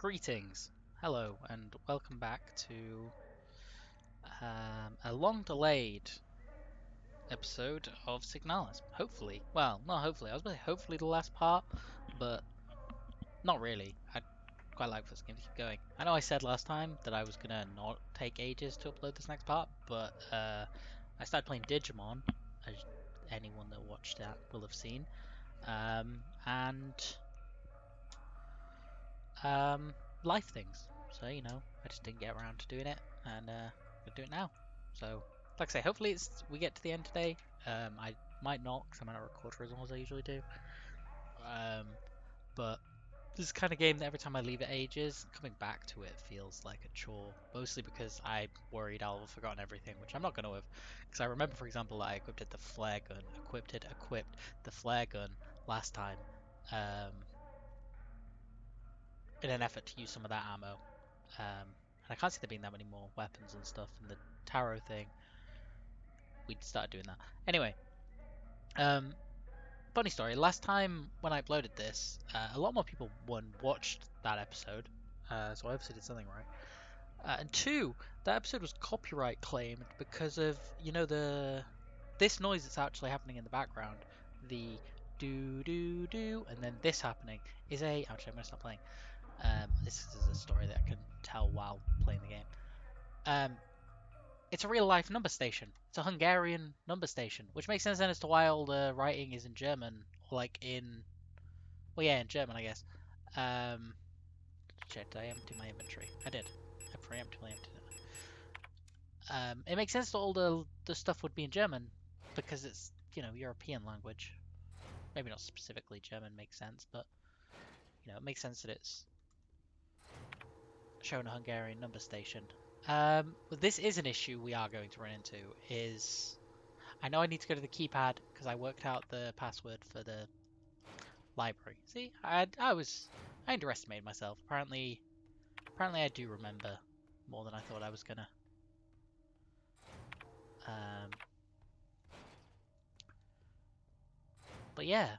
Greetings, hello, and welcome back to a long-delayed episode of Signalis. Hopefully, well, not hopefully. I was going to say hopefully the last part, but not really. I'd quite like for this game to keep going. I know I said last time that I was gonna not take ages to upload this next part, but I started playing Digimon, as anyone that watched that will have seen, and life things. So, I just didn't get around to doing it, and gonna do it now. So, like I say, hopefully we get to the end today. I might not, because I might not record for as long as I usually do. But this is the kind of game that every time I leave it ages, coming back to it feels like a chore. Mostly because I'm worried I'll have forgotten everything, which I'm not going to have. Because I remember, for example, that I equipped the flare gun, equipped the flare gun last time. In an effort to use some of that ammo. And I can't see there being that many more weapons and stuff. And the tarot thing, we'd started doing that. Anyway, funny story. Last time when I uploaded this, a lot more people, one, watched that episode. So I obviously did something right. And two, that episode was copyright claimed because of, this noise that's actually happening in the background. The do do do, and then this happening is actually, I'm going to stop playing. This is a story that I can tell while playing the game. It's a real life number station. It's a Hungarian number station, which makes sense then as to why all the writing is in German, or like in German, I guess. Shit, did I empty my inventory? I did. I preemptively emptied it. It makes sense that all the stuff would be in German because it's European language. Maybe not specifically German makes sense, but it makes sense that it's shown a Hungarian number station. But this is an issue we are going to run into. I know I need to go to the keypad because I worked out the password for the library. See, I underestimated myself. Apparently I do remember more than I thought I was gonna. But yeah,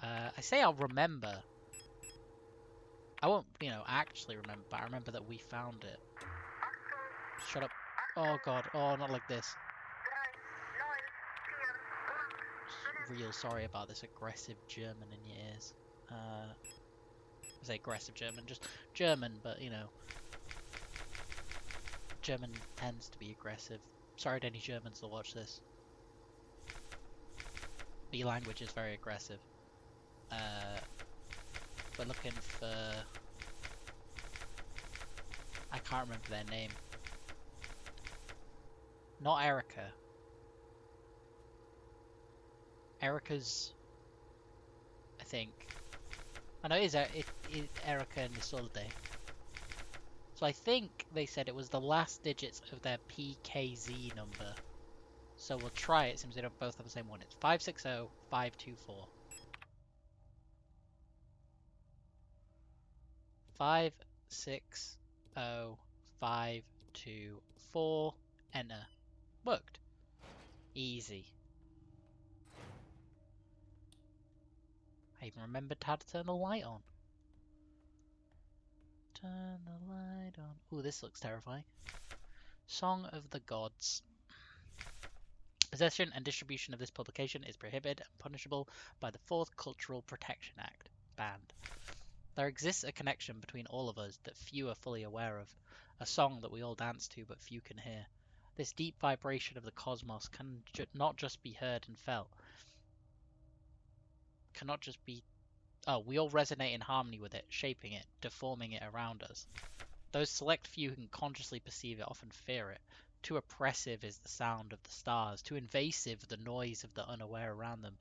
I say I'll remember. I won't, actually remember, but I remember that we found it. Shut up. Oh god. Oh, not like this. Real sorry about this aggressive German in your ears. I say aggressive German, just German, but German tends to be aggressive. Sorry to any Germans that watch this. The language is very aggressive. We're looking for... I can't remember their name. Not Erica. Erica's... I think... I know it is Erica and Isolde. So I think they said it was the last digits of their PKZ number. So we'll try it since they don't both have the same one. It's 560524. 560524. Enter. Worked. Easy. I even remembered how to turn the light on. Turn the light on. Ooh, this looks terrifying. Song of the Gods. Possession and distribution of this publication is prohibited and punishable by the 4th Cultural Protection Act. Banned. There exists a connection between all of us that few are fully aware of. A song that we all dance to but few can hear. This deep vibration of the cosmos can not just be heard and felt. Cannot just be... Oh, we all resonate in harmony with it, shaping it, deforming it around us. Those select few who can consciously perceive it often fear it. Too oppressive is the sound of the stars, too invasive the noise of the unaware around them,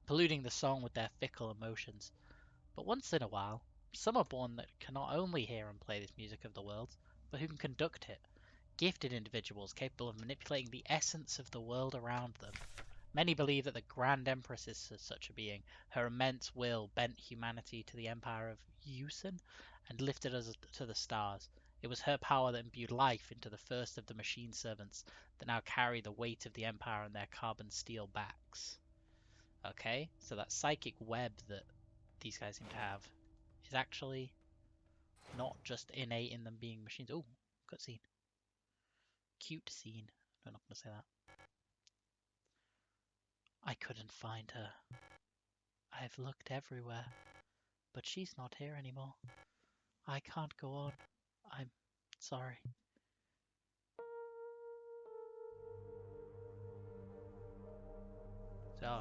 polluting the song with their fickle emotions. But once in a while, some are born that can not only hear and play this music of the worlds, but who can conduct it. Gifted individuals capable of manipulating the essence of the world around them. Many believe that the Grand Empress is such a being. Her immense will bent humanity to the empire of Yusen and lifted us to the stars. It was her power that imbued life into the first of the machine servants that now carry the weight of the empire on their carbon steel backs. Okay, so that psychic web that these guys seem to have is actually not just innate in them being machines. Oh, cutscene. Cute scene. No, I'm not gonna say that. I couldn't find her. I've looked everywhere, but she's not here anymore. I can't go on. I'm sorry.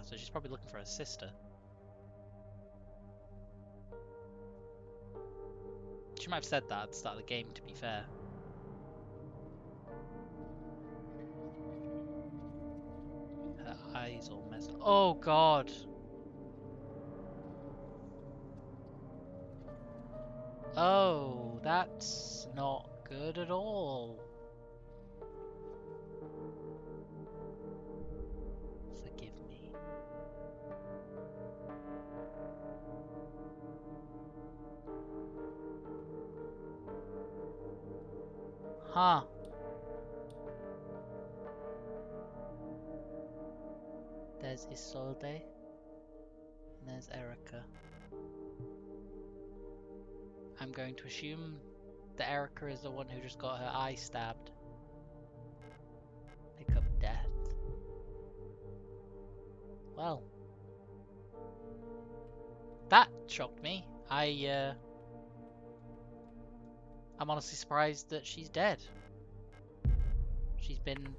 So she's probably looking for her sister. She might have said that at the start of the game, to be fair. Her eyes all messed up. Oh god! Oh, that's not good at all. Forgive me. Huh. There's Isolde. And there's Erica. I'm going to assume that Erica is the one who just got her eye stabbed. Pick up death. Well. That shocked me. I'm honestly surprised that she's dead. She's been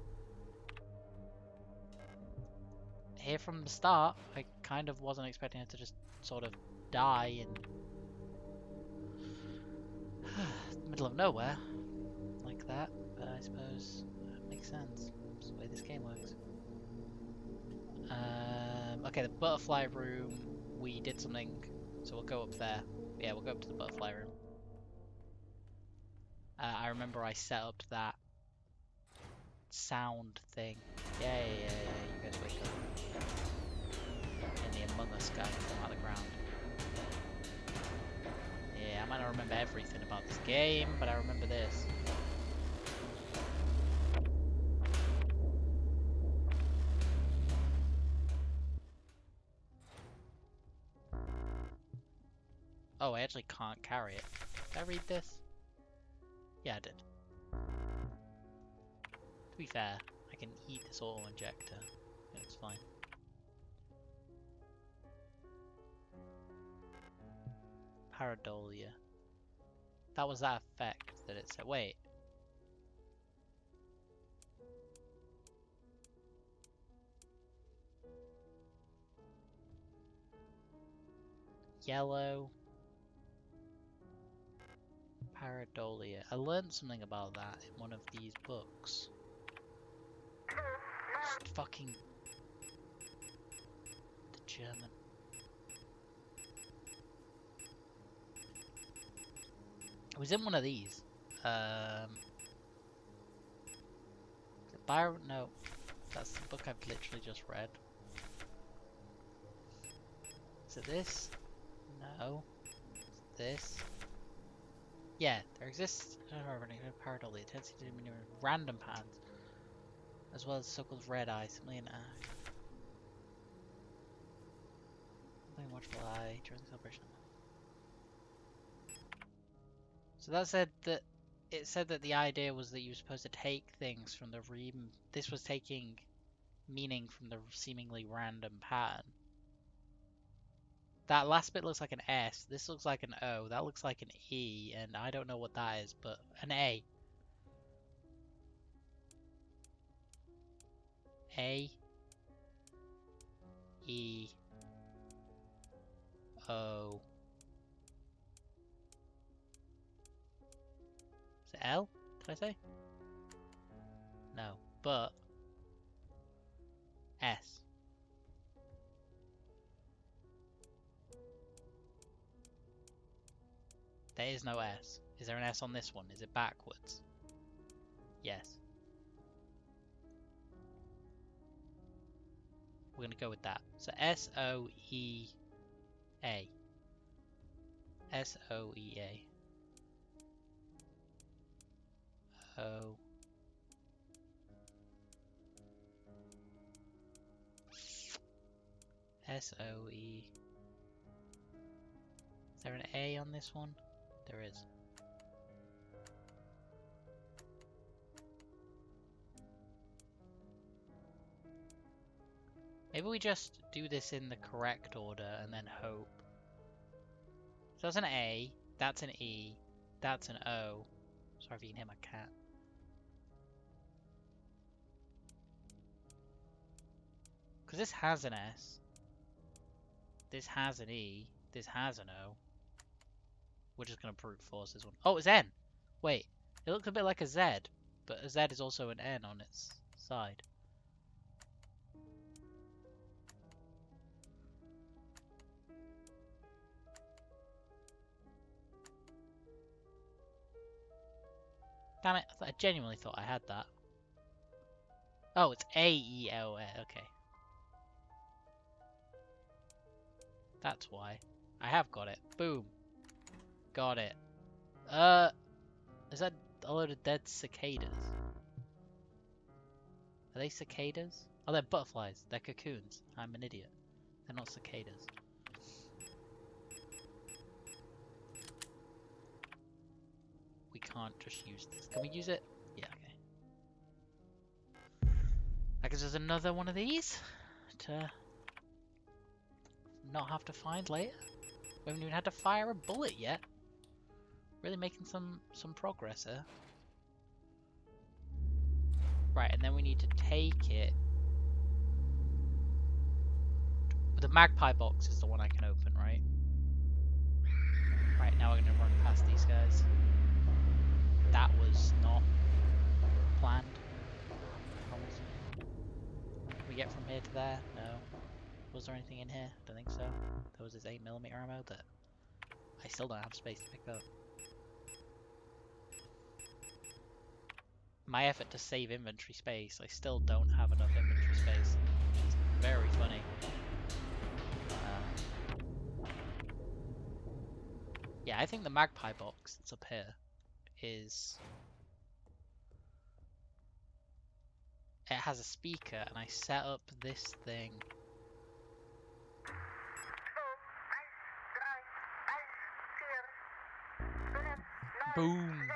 here from the start. I kind of wasn't expecting her to just sort of die in the middle of nowhere like that, but I suppose it makes sense. It's the way this game works. Okay, the butterfly room, we did something, so we'll go up there. Yeah, we'll go up to the butterfly room. I remember I set up that sound thing. Yeah, you guys wake up. And the Among Us guy come out of the ground. Yeah, I might not remember everything about this game, but I remember this. Oh, I actually can't carry it. Did I read this? Yeah, I did. To be fair, I can eat this auto-injector. It's fine. Pareidolia. That was that effect that it said. Wait. Yellow. Pareidolia. I learned something about that in one of these books. Just fucking... the German. It was in one of these. Is it Byron? No. That's the book I've literally just read. Is it this? No. Is it this? Yeah, there exists a pareidolia, a tendency to maneuver random patterns, as well as so-called red eye, simply an eye. Something watchful eye during the celebration. So that said that it said that the idea was that you were supposed to take things from the this was taking meaning from the seemingly random pattern. That last bit looks like an S, this looks like an O, that looks like an E, and I don't know what that is, but an A. A. E. O. Is it L? Did I say? No, but S. There is no S. Is there an S on this one? Is it backwards? Yes. We're going to go with that. So S-O-E-A. S-O-E-A. O. S-O-E. Is there an A on this one? There is. Maybe we just do this in the correct order and then hope. So that's an A, that's an E, that's an O. Sorry if you can hear my cat. Because this has an S. This has an E. This has an O. We're just going to brute force this one. Oh, it's N! Wait, it looks a bit like a Z, but a Z is also an N on its side. Damn it, I genuinely thought I had that. Oh, it's A-E-L-A, okay. That's why. I have got it. Boom. Got it. Is that a load of dead cicadas? Are they cicadas? Oh, they're butterflies. They're cocoons. I'm an idiot. They're not cicadas. We can't just use this. Can we use it? Yeah, okay. I guess there's another one of these to not have to find later. We haven't even had to fire a bullet yet. Really making some progress here. Right, and then we need to take it. The magpie box is the one I can open, right? Right, now we're going to run past these guys. That was not planned. Can we get from here to there? No. Was there anything in here? Don't think so. There was this 8mm ammo that I still don't have space to pick up. My effort to save inventory space, I still don't have enough inventory space. It's very funny. Yeah, I think the magpie box that's up here is... It has a speaker, and I set up this thing. Boom!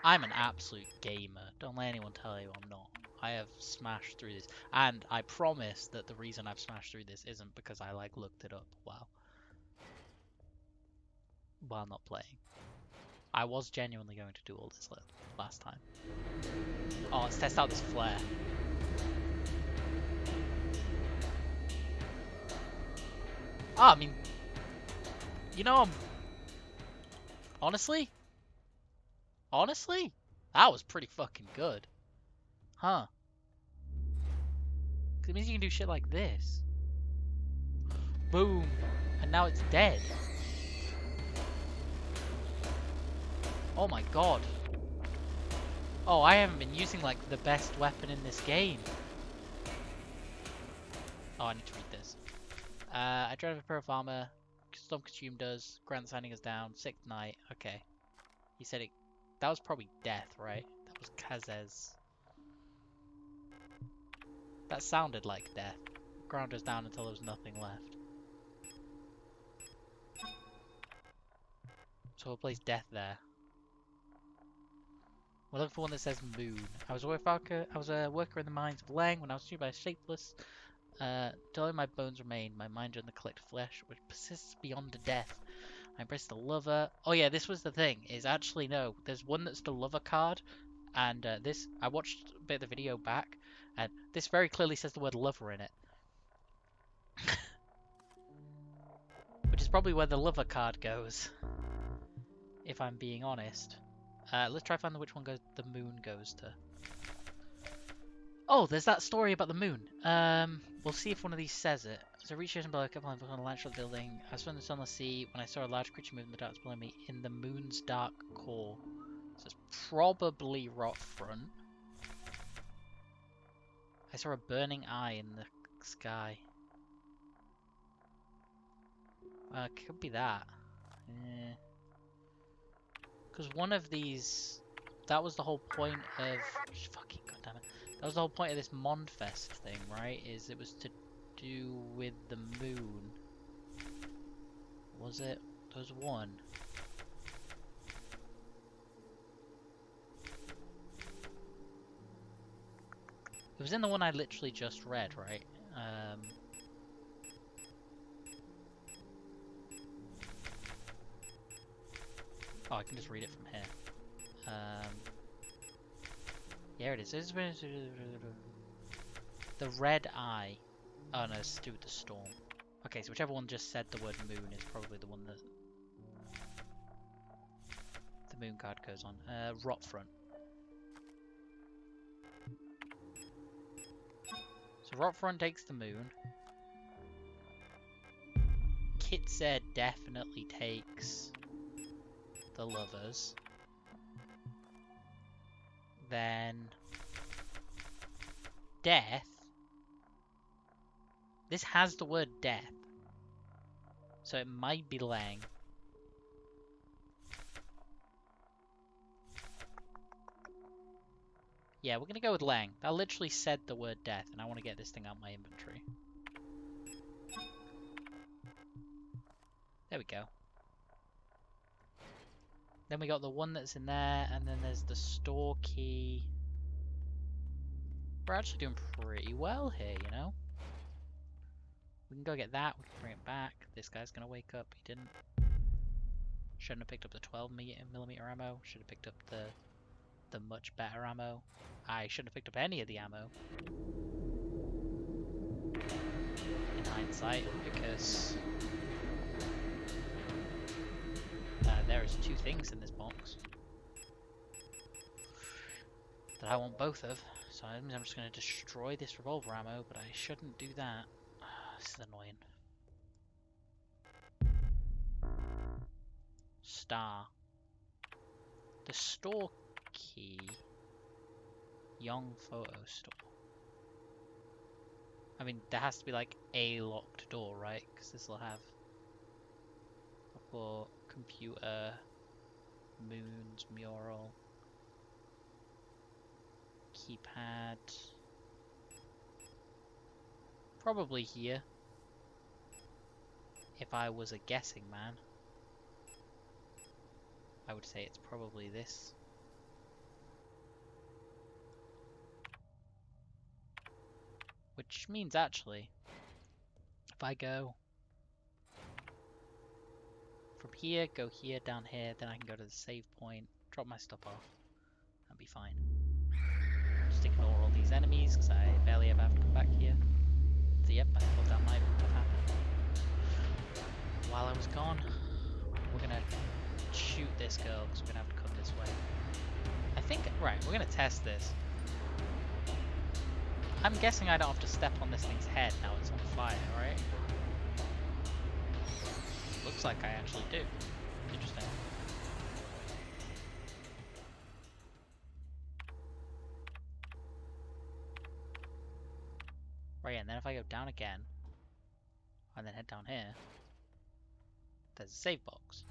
I'm an absolute gamer. Don't let anyone tell you I'm not. I have smashed through this. And I promise that the reason I've smashed through this isn't because I like looked it up while not playing. I was genuinely going to do all this last time. Oh, let's test out this flare. Oh, I mean, you know, honestly, that was pretty fucking good. Huh. 'Cause it means you can do shit like this. Boom. And now it's dead. Oh my god. Oh, I haven't been using like the best weapon in this game. Oh, I need to read this. I drive a pair of armor. Storm Consume does. Grant Signing is down. Sixth Night. Okay. He said it. That was probably death, right? That was Kazez. That sounded like death. Ground is down until there was nothing left. So we'll place death there. We're looking for one that says moon. I was a worker in the mines of Lang when I was struck by a shapeless. Till only my bones remain, my mind and the collected flesh, which persists beyond death. I embrace the lover. Oh yeah, this was the thing. Is actually no. There's one that's the lover card, and this I watched a bit of the video back, and this very clearly says the word lover in it, which is probably where the lover card goes, if I'm being honest. Let's try to find which one the moon goes to. Oh, there's that story about the moon. We'll see if one of these says it. So I reached out below a couple of on a land shot building. I was on the sunless sea when I saw a large creature move in the darkness below me in the moon's dark core. So it's probably rock front. I saw a burning eye in the sky. It could be that. Because one of these... That was the whole point of... Fucking goddammit. That was the whole point of this Mondfest thing, right? Is it was to do with the moon. Was it? There was one. It was in the one I literally just read, right? Oh, I can just read it from here. Here it is. The red eye. Oh no, it's to do with the storm. Okay, so whichever one just said the word moon is probably the one that the moon card goes on. Rotfront. So Rotfront takes the moon. Kitzer definitely takes the lovers. Then death. This has the word death. So it might be Lang. Yeah, we're gonna go with Lang. That literally said the word death, and I want to get this thing out of my inventory. There we go. Then we got the one that's in there, and then there's the store key. We're actually doing pretty well here, you know? We can go get that, we can bring it back. This guy's gonna wake up, he didn't. Shouldn't have picked up the 12mm ammo, should have picked up the much better ammo. I shouldn't have picked up any of the ammo. In hindsight, because there is 2 things in this box that I want both of. So I'm just going to destroy this revolver ammo, but I shouldn't do that. This is annoying. Star. The store key. Young photo store. I mean, there has to be like a locked door, right? Because this will have for computer, moons, mural, keypad. Probably here. If I was a guessing man, I would say it's probably this. Which means actually, if I go from here, go here, down here, then I can go to the save point, drop my stuff off, and be fine. Just ignore all these enemies, because I barely ever have to come back here. So yep, I thought that might have happened. While I was gone, we're gonna shoot this girl, because we're gonna have to come this way. I think, right, we're gonna test this. I'm guessing I don't have to step on this thing's head now it's on fire, right? Looks like I actually do. Interesting. Right, and then if I go down again, and then head down here, there's a save box.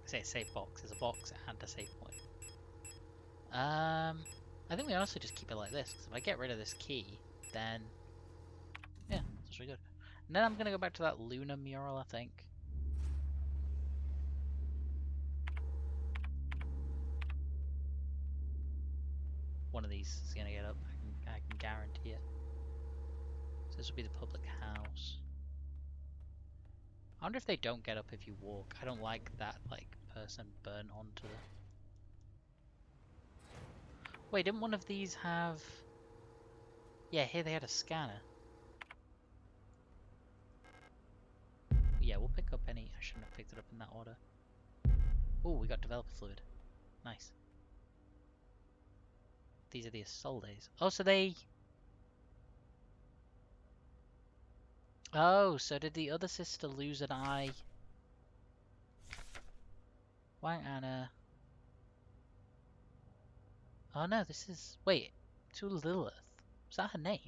I say a save box, there's a box and a save point. I think we honestly just keep it like this, because if I get rid of this key, then yeah, that's actually good. And then I'm gonna go back to that Luna mural, I think. One of these is gonna get up, I can guarantee it. So this will be the public house. I wonder if they don't get up if you walk. I don't like that, like, person burn onto the... Wait, didn't one of these have... Yeah, here they had a scanner. Yeah, we'll pick up any... I shouldn't have picked it up in that order. Oh, we got developer fluid. Nice. These are the Isoldes. Oh, so they... Oh, so did the other sister lose an eye? Wang Anna... Oh no, this is... Wait, to Lilith. Is that her name?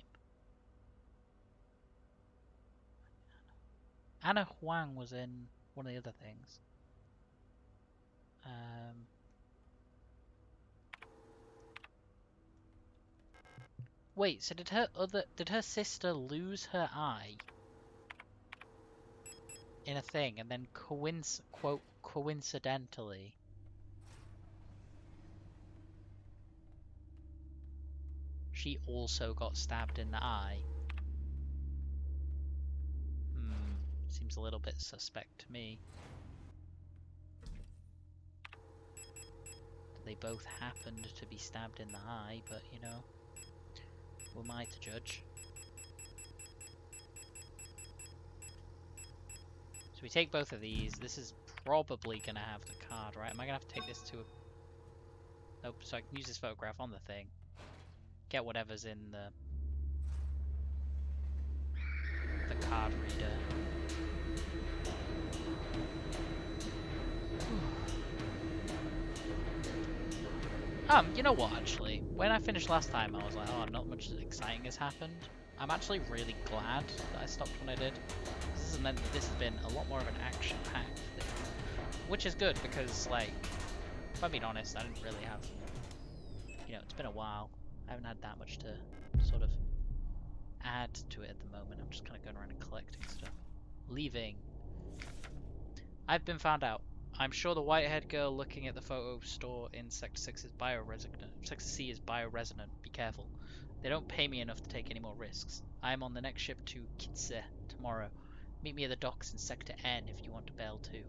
Anna Huang was in one of the other things. Wait, so did her sister lose her eye in a thing, and then quote coincidentally she also got stabbed in the eye. Seems a little bit suspect to me. They both happened to be stabbed in the eye, but you know, who am I to judge? So we take both of these. This is probably gonna have the card, right? Am I gonna have to take this to a... Nope, so I can use this photograph on the thing. Get whatever's in the card reader. You know what, actually? When I finished last time, I was like, oh, not much exciting has happened. I'm actually really glad that I stopped when I did. This has meant that this has been a lot more of an action-packed thing. Which is good, because, like, if I'm being honest, I didn't really have... You know, it's been a while. I haven't had that much to sort of add to it at the moment. I'm just kind of going around and collecting stuff. Leaving. I've been found out. I'm sure the white-haired girl looking at the photo store in Sector 6 is bioresonant. Sector C is bioresonant. Be careful. They don't pay me enough to take any more risks. I am on the next ship to Kitse tomorrow. Meet me at the docks in Sector N if you want to bail too.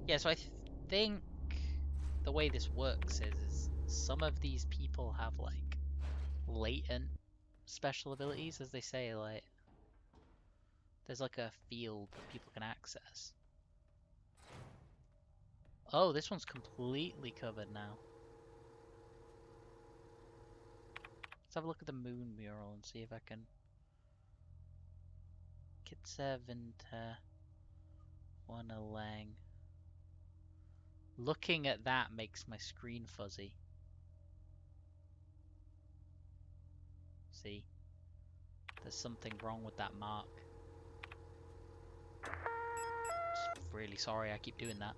Yeah, so I think the way this works is some of these people have like latent special abilities, as they say, like there's like a field that people can access. Oh, this one's completely covered now. Let's have a look at the moon mural and see if I can... Kitse Vinter Wanalang. Looking at that makes my screen fuzzy. See? There's something wrong with that mark. Just really sorry I keep doing that.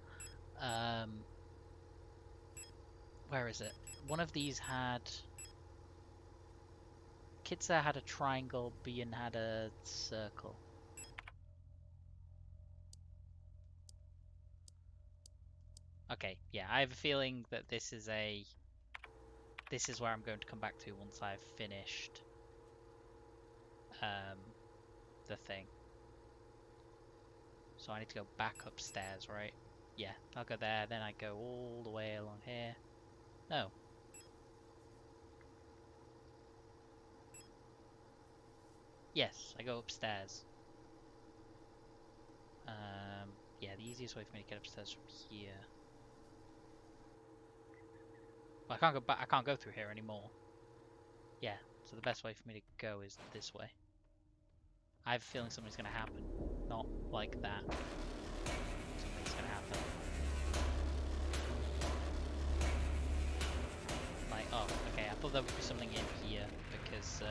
Where is it? One of these had... Kitse had a triangle, Bian had a circle. Okay, yeah, I have a feeling that this is where I'm going to come back to once I've finished the thing. So I need to go back upstairs, right? Yeah, I'll go there, then I go all the way along here. No. Yes, I go upstairs. Yeah, the easiest way for me to get upstairs from here. Well, I can't go back. I can't go through here anymore. Yeah, so the best way for me to go is this way. I have a feeling something's gonna happen. Not like that. Something's gonna happen. Like, oh, okay, I thought there would be something in here because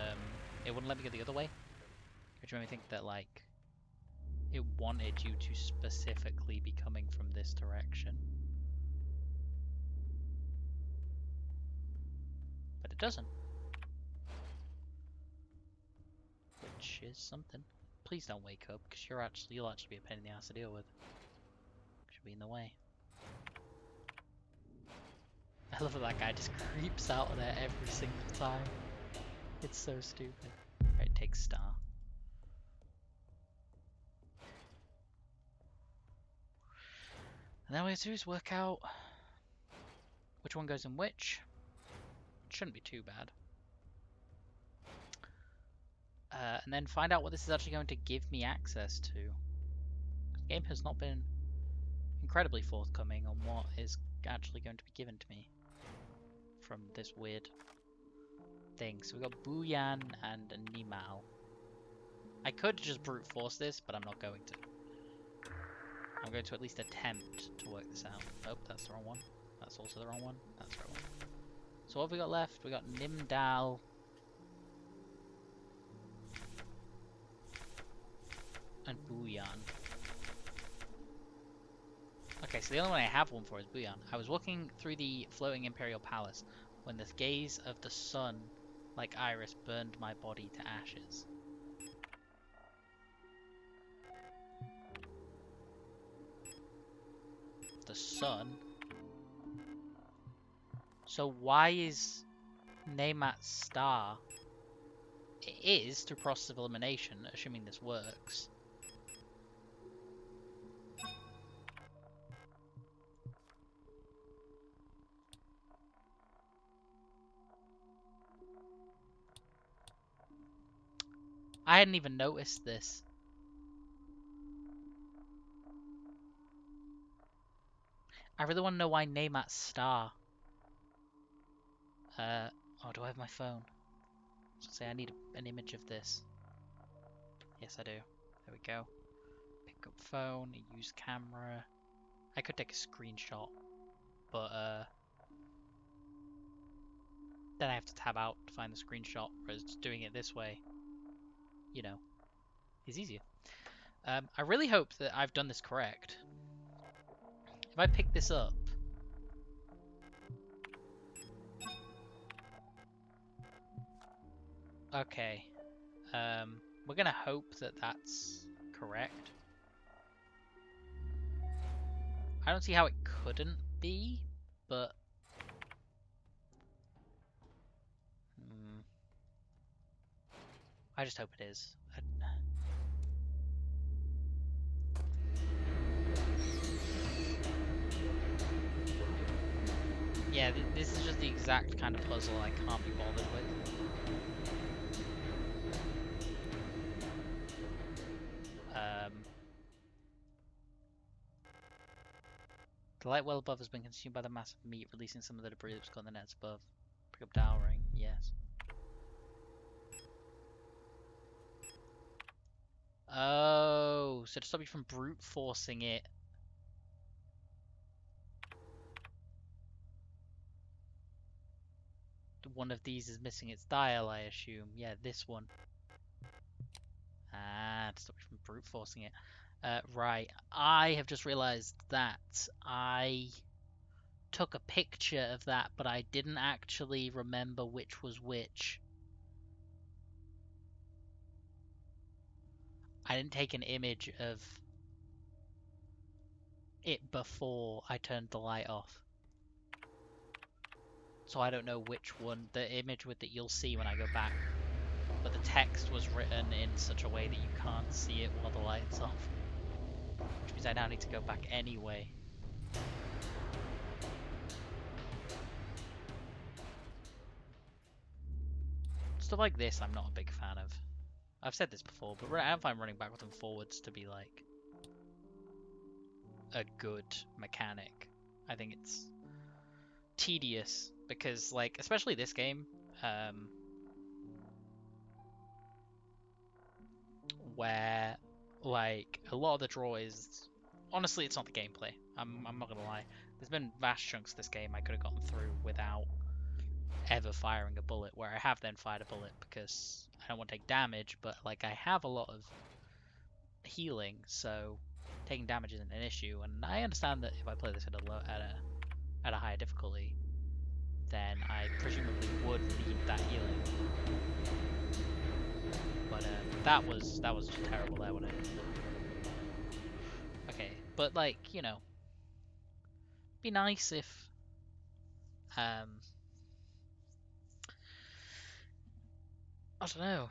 it wouldn't let me go the other way. Which made me think that, like, it wanted you to specifically be coming from this direction. But it doesn't. Which is something. Please don't wake up, because you'll actually be a pain in the ass to deal with. Should be in the way. I love that guy just creeps out of there every single time. It's so stupid. Right, take star. And then what we have to do is work out which one goes in which. It shouldn't be too bad. And then find out what this is actually going to give me access to. The game has not been incredibly forthcoming on what is actually going to be given to me from this weird thing. So we've got Buyan and Nimal. I could just brute force this, but I'm not going to. I'm going to at least attempt to work this out. Oh, that's the wrong one. That's also the wrong one. That's the wrong one. So what have we got left? We got Nimdal. And Buyan. Okay, so the only one I have one for is Buyan. I was walking through the floating Imperial Palace when the gaze of the sun, like iris, burned my body to ashes. the sun. So why is Neymat star? It is through process of elimination, assuming this works. I hadn't even noticed this. I really want to know why Neymat star. Oh, do I have my phone? I was gonna say I need an image of this. Yes, I do. There we go. Pick up phone, use camera. I could take a screenshot, but then I have to tab out to find the screenshot, whereas just doing it this way, you know, is easier. I really hope that I've done this correct. If I pick this up, okay, we're gonna hope that that's correct. I don't see how it couldn't be, but I just hope it is. Yeah, this is just the exact kind of puzzle I can't be bothered with. The light well above has been consumed by the mass of meat, releasing some of the debris that's got in the nets above. Pick up dowering, yes. Oh, so to stop you from brute forcing it. One of these is missing its dial, I assume. Yeah, this one. Ah, to stop you from brute forcing it. Right, I have just realised that I took a picture of that, but I didn't actually remember which was which. I didn't take an image of it before I turned the light off. So I don't know which one, the image with that you'll see when I go back. But the text was written in such a way that you can't see it while the light's off. Which means I now need to go back anyway. Stuff like this I'm not a big fan of. I've said this before, but I don't find running backwards and forwards to be like a good mechanic. I think it's tedious because, like, especially this game, where like a lot of the draw is honestly it's not the gameplay. I'm not gonna lie. There's been vast chunks of this game I could have gotten through without ever firing a bullet, where I have then fired a bullet because I don't want to take damage, but like I have a lot of healing, so taking damage isn't an issue. And I understand that if I play this at a higher difficulty, then I presumably would need that healing. But that was just terrible there, wasn't it? Okay, but like, you know, be nice if I don't know.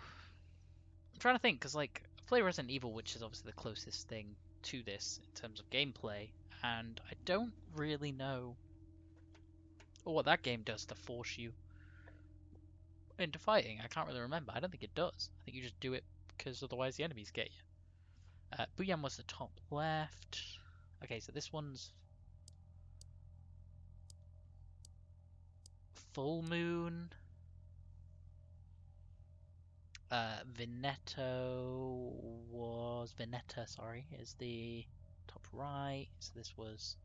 I'm trying to think because like I play Resident Evil, which is obviously the closest thing to this in terms of gameplay, and I don't really know what that game does to force you into fighting. I can't really remember. I don't think it does. I think you just do it because otherwise the enemies get you. Booyam was the top left. Okay, so this one's Full Moon. Vineta, sorry, is the top right. So this was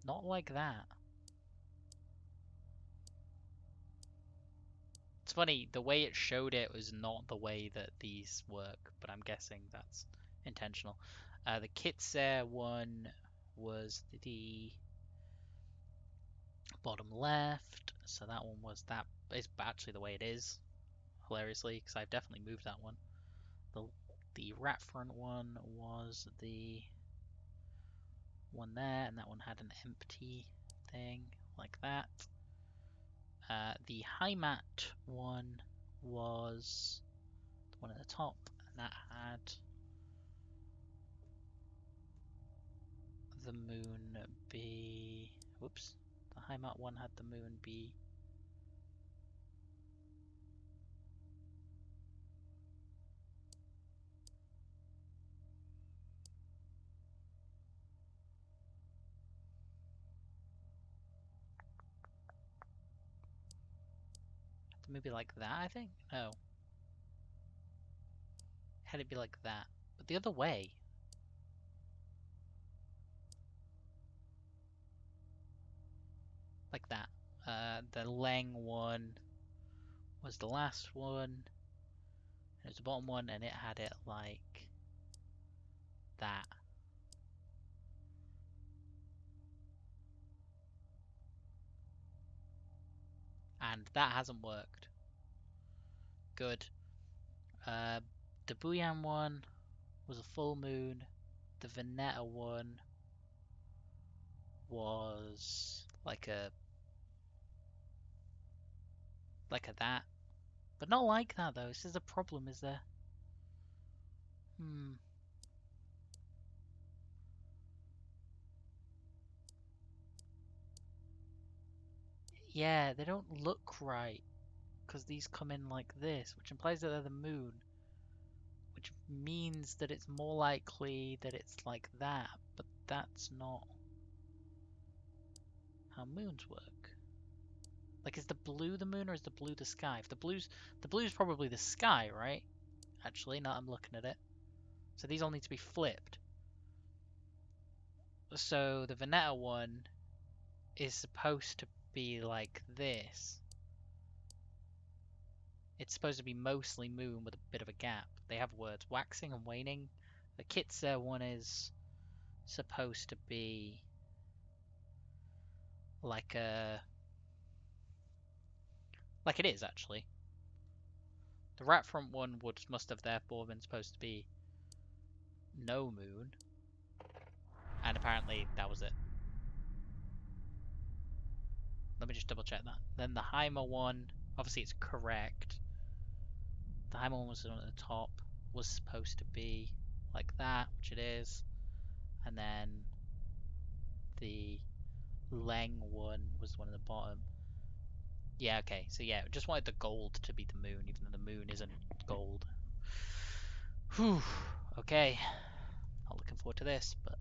not like that. It's funny, the way it showed it was not the way that these work, but I'm guessing that's intentional. The Kitser one was Bottom left. So that one was that. Is actually the way it is. Hilariously, because I've definitely moved that one. The rat front one was the one there, and that one had an empty thing like that. The high mat one was the one at the top, and that had the moon be. Whoops. The high mat one had the moon be. The moon be like that, I think? No. Had it be like that. But the other way. Like that. The Leng one was the last one. It was the bottom one, and it had it like that. And that hasn't worked. Good. The Booyan one was a full moon. The Veneta one was like a that. But not like that though. This is a problem, is there? Yeah, they don't look right. Because these come in like this, which implies that they're the moon. Which means that it's more likely that it's like that. But that's not how moons work. Like, is the blue the moon or is the blue the sky? If the blue's probably the sky, right? Actually, now I'm looking at it. So these all need to be flipped. So the Veneta one is supposed to be like this. It's supposed to be mostly moon with a bit of a gap. They have words waxing and waning. The Kitzer one is supposed to be like it is actually. The rat front one must have therefore been supposed to be no moon. And apparently that was it. Let me just double check that. Then the Heimer one, obviously it's correct. The Heimer one was on at the top, was supposed to be like that, which it is. And then the Leng one was the one at the bottom. Yeah, okay. So yeah, just wanted the gold to be the moon, even though the moon isn't gold. Whew. Okay. Not looking forward to this, but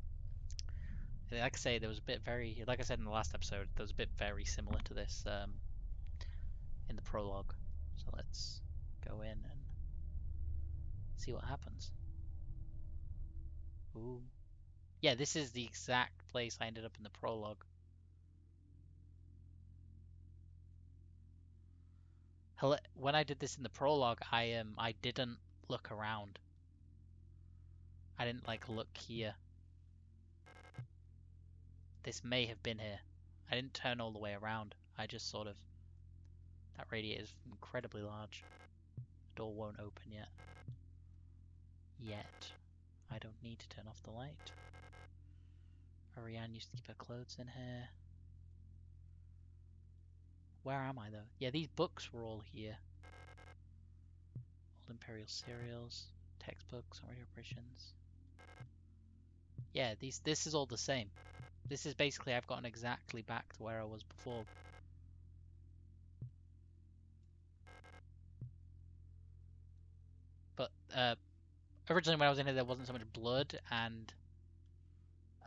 like I say, there was a bit very, like I said in the last episode, there was a bit very similar to this in the prologue. So let's go in and see what happens. Ooh. Yeah, this is the exact place I ended up in the prologue. When I did this in the prologue, I didn't look around. I didn't like look here. This may have been here. I didn't turn all the way around. I just sort of... That radiator is incredibly large. The door won't open yet. Yet. I don't need to turn off the light. Ariane used to keep her clothes in here. Where am I though? Yeah, these books were all here. Old Imperial cereals, textbooks, on radio operations. Yeah, this is all the same. This is basically I've gotten exactly back to where I was before. But originally when I was in here there wasn't so much blood and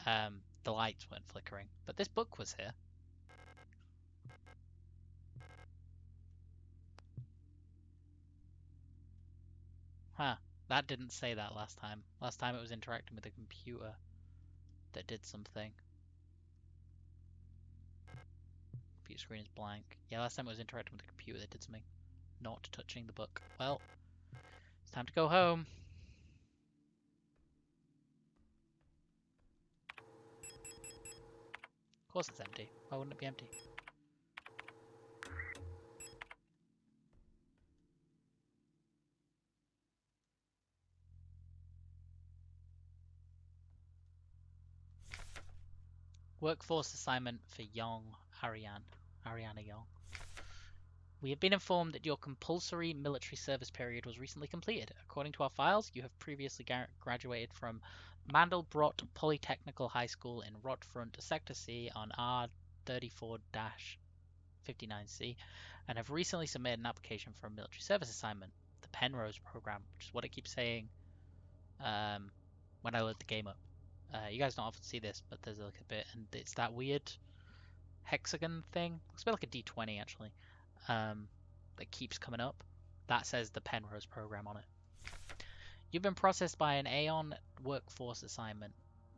the lights weren't flickering. But this book was here. Huh. That didn't say that last time. Last time it was interacting with a computer that did something. Computer screen is blank. Yeah, last time it was interacting with a computer that did something. Not touching the book. Well, it's time to go home. Of course it's empty. Why wouldn't it be empty? Workforce assignment for Young Ariana Young. We have been informed that your compulsory military service period was recently completed. According to our files, you have previously graduated from Mandelbrot Polytechnical High School in Rottfront, Sector C on R34-59C, and have recently submitted an application for a military service assignment, the Penrose program, which is what it keeps saying when I load the game up. You guys don't often see this, but there's like a bit, and it's that weird hexagon thing. Looks a bit like a D20 actually. That keeps coming up. That says the Penrose program on it. You've been processed by an Aeon workforce assignment.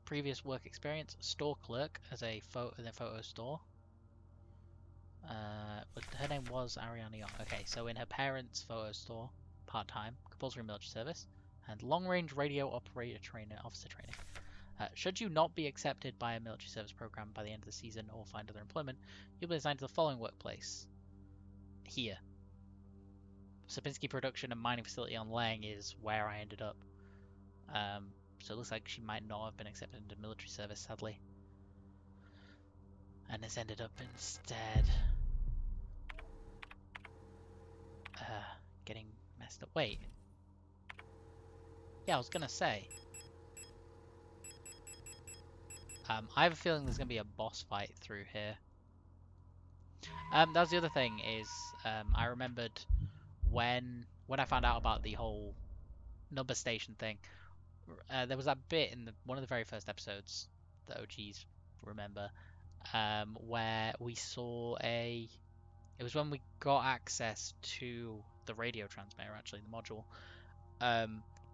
Previous work experience: store clerk as a photo store. But her name was Ariana Young. Okay, so in her parents' photo store, part-time, compulsory military service, and long-range radio operator officer training. Should you not be accepted by a military service program by the end of the season or find other employment, you'll be assigned to the following workplace. Here. Sapinski Production and Mining Facility on Lang is where I ended up. So it looks like she might not have been accepted into military service, sadly. And has ended up instead getting messed up. Wait. Yeah, I was gonna say. I have a feeling there's gonna be a boss fight through here. That was the other thing is I remembered when I found out about the whole number station thing. There was that bit in one of the very first episodes that OGs remember, where we saw it was when we got access to the radio transmitter, actually, the module.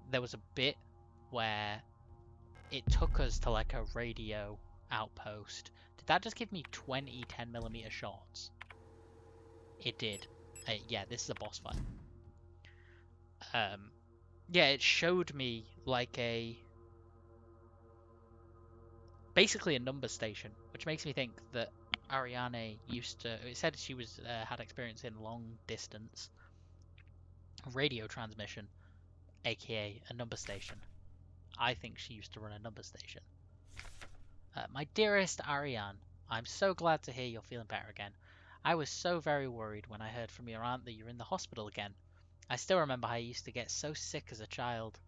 There was a bit where it took us to like a radio outpost. Did that just give me 20 10mm shots? It did. Yeah, this is a boss fight. Yeah, it showed me like basically a number station, which makes me think that Ariane used to. It said she had experience in long distance radio transmission, aka a number station. I think she used to run a number station. My dearest Ariane, I'm so glad to hear you're feeling better again. I was so very worried when I heard from your aunt that you're in the hospital again. I still remember how I used to get so sick as a child.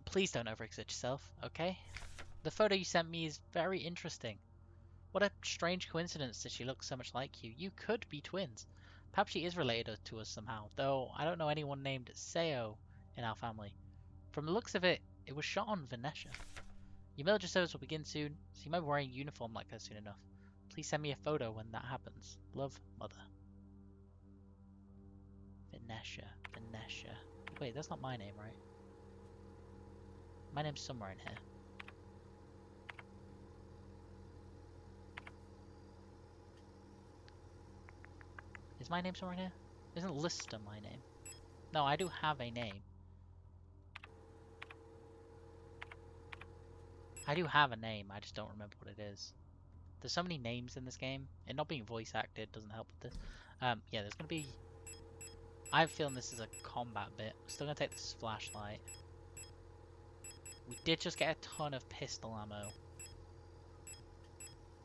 Please don't overexert yourself, okay? The photo you sent me is very interesting. What a strange coincidence that she looks so much like you. You could be twins. Perhaps she is related to us somehow, though I don't know anyone named Seo in our family. From the looks of it, it was shot on Venetia. Your military service will begin soon, so you might be wearing a uniform like her soon enough. Please send me a photo when that happens. Love, Mother. Venetia. Wait, that's not my name, right? My name's somewhere in here. Is my name somewhere in here? Isn't Lister my name? No, I do have a name. I do have a name, I just don't remember what it is. There's so many names in this game. It not being voice acted doesn't help with this. Yeah, there's gonna be... I have a feeling this is a combat bit. I'm still gonna take this flashlight. We did just get a ton of pistol ammo.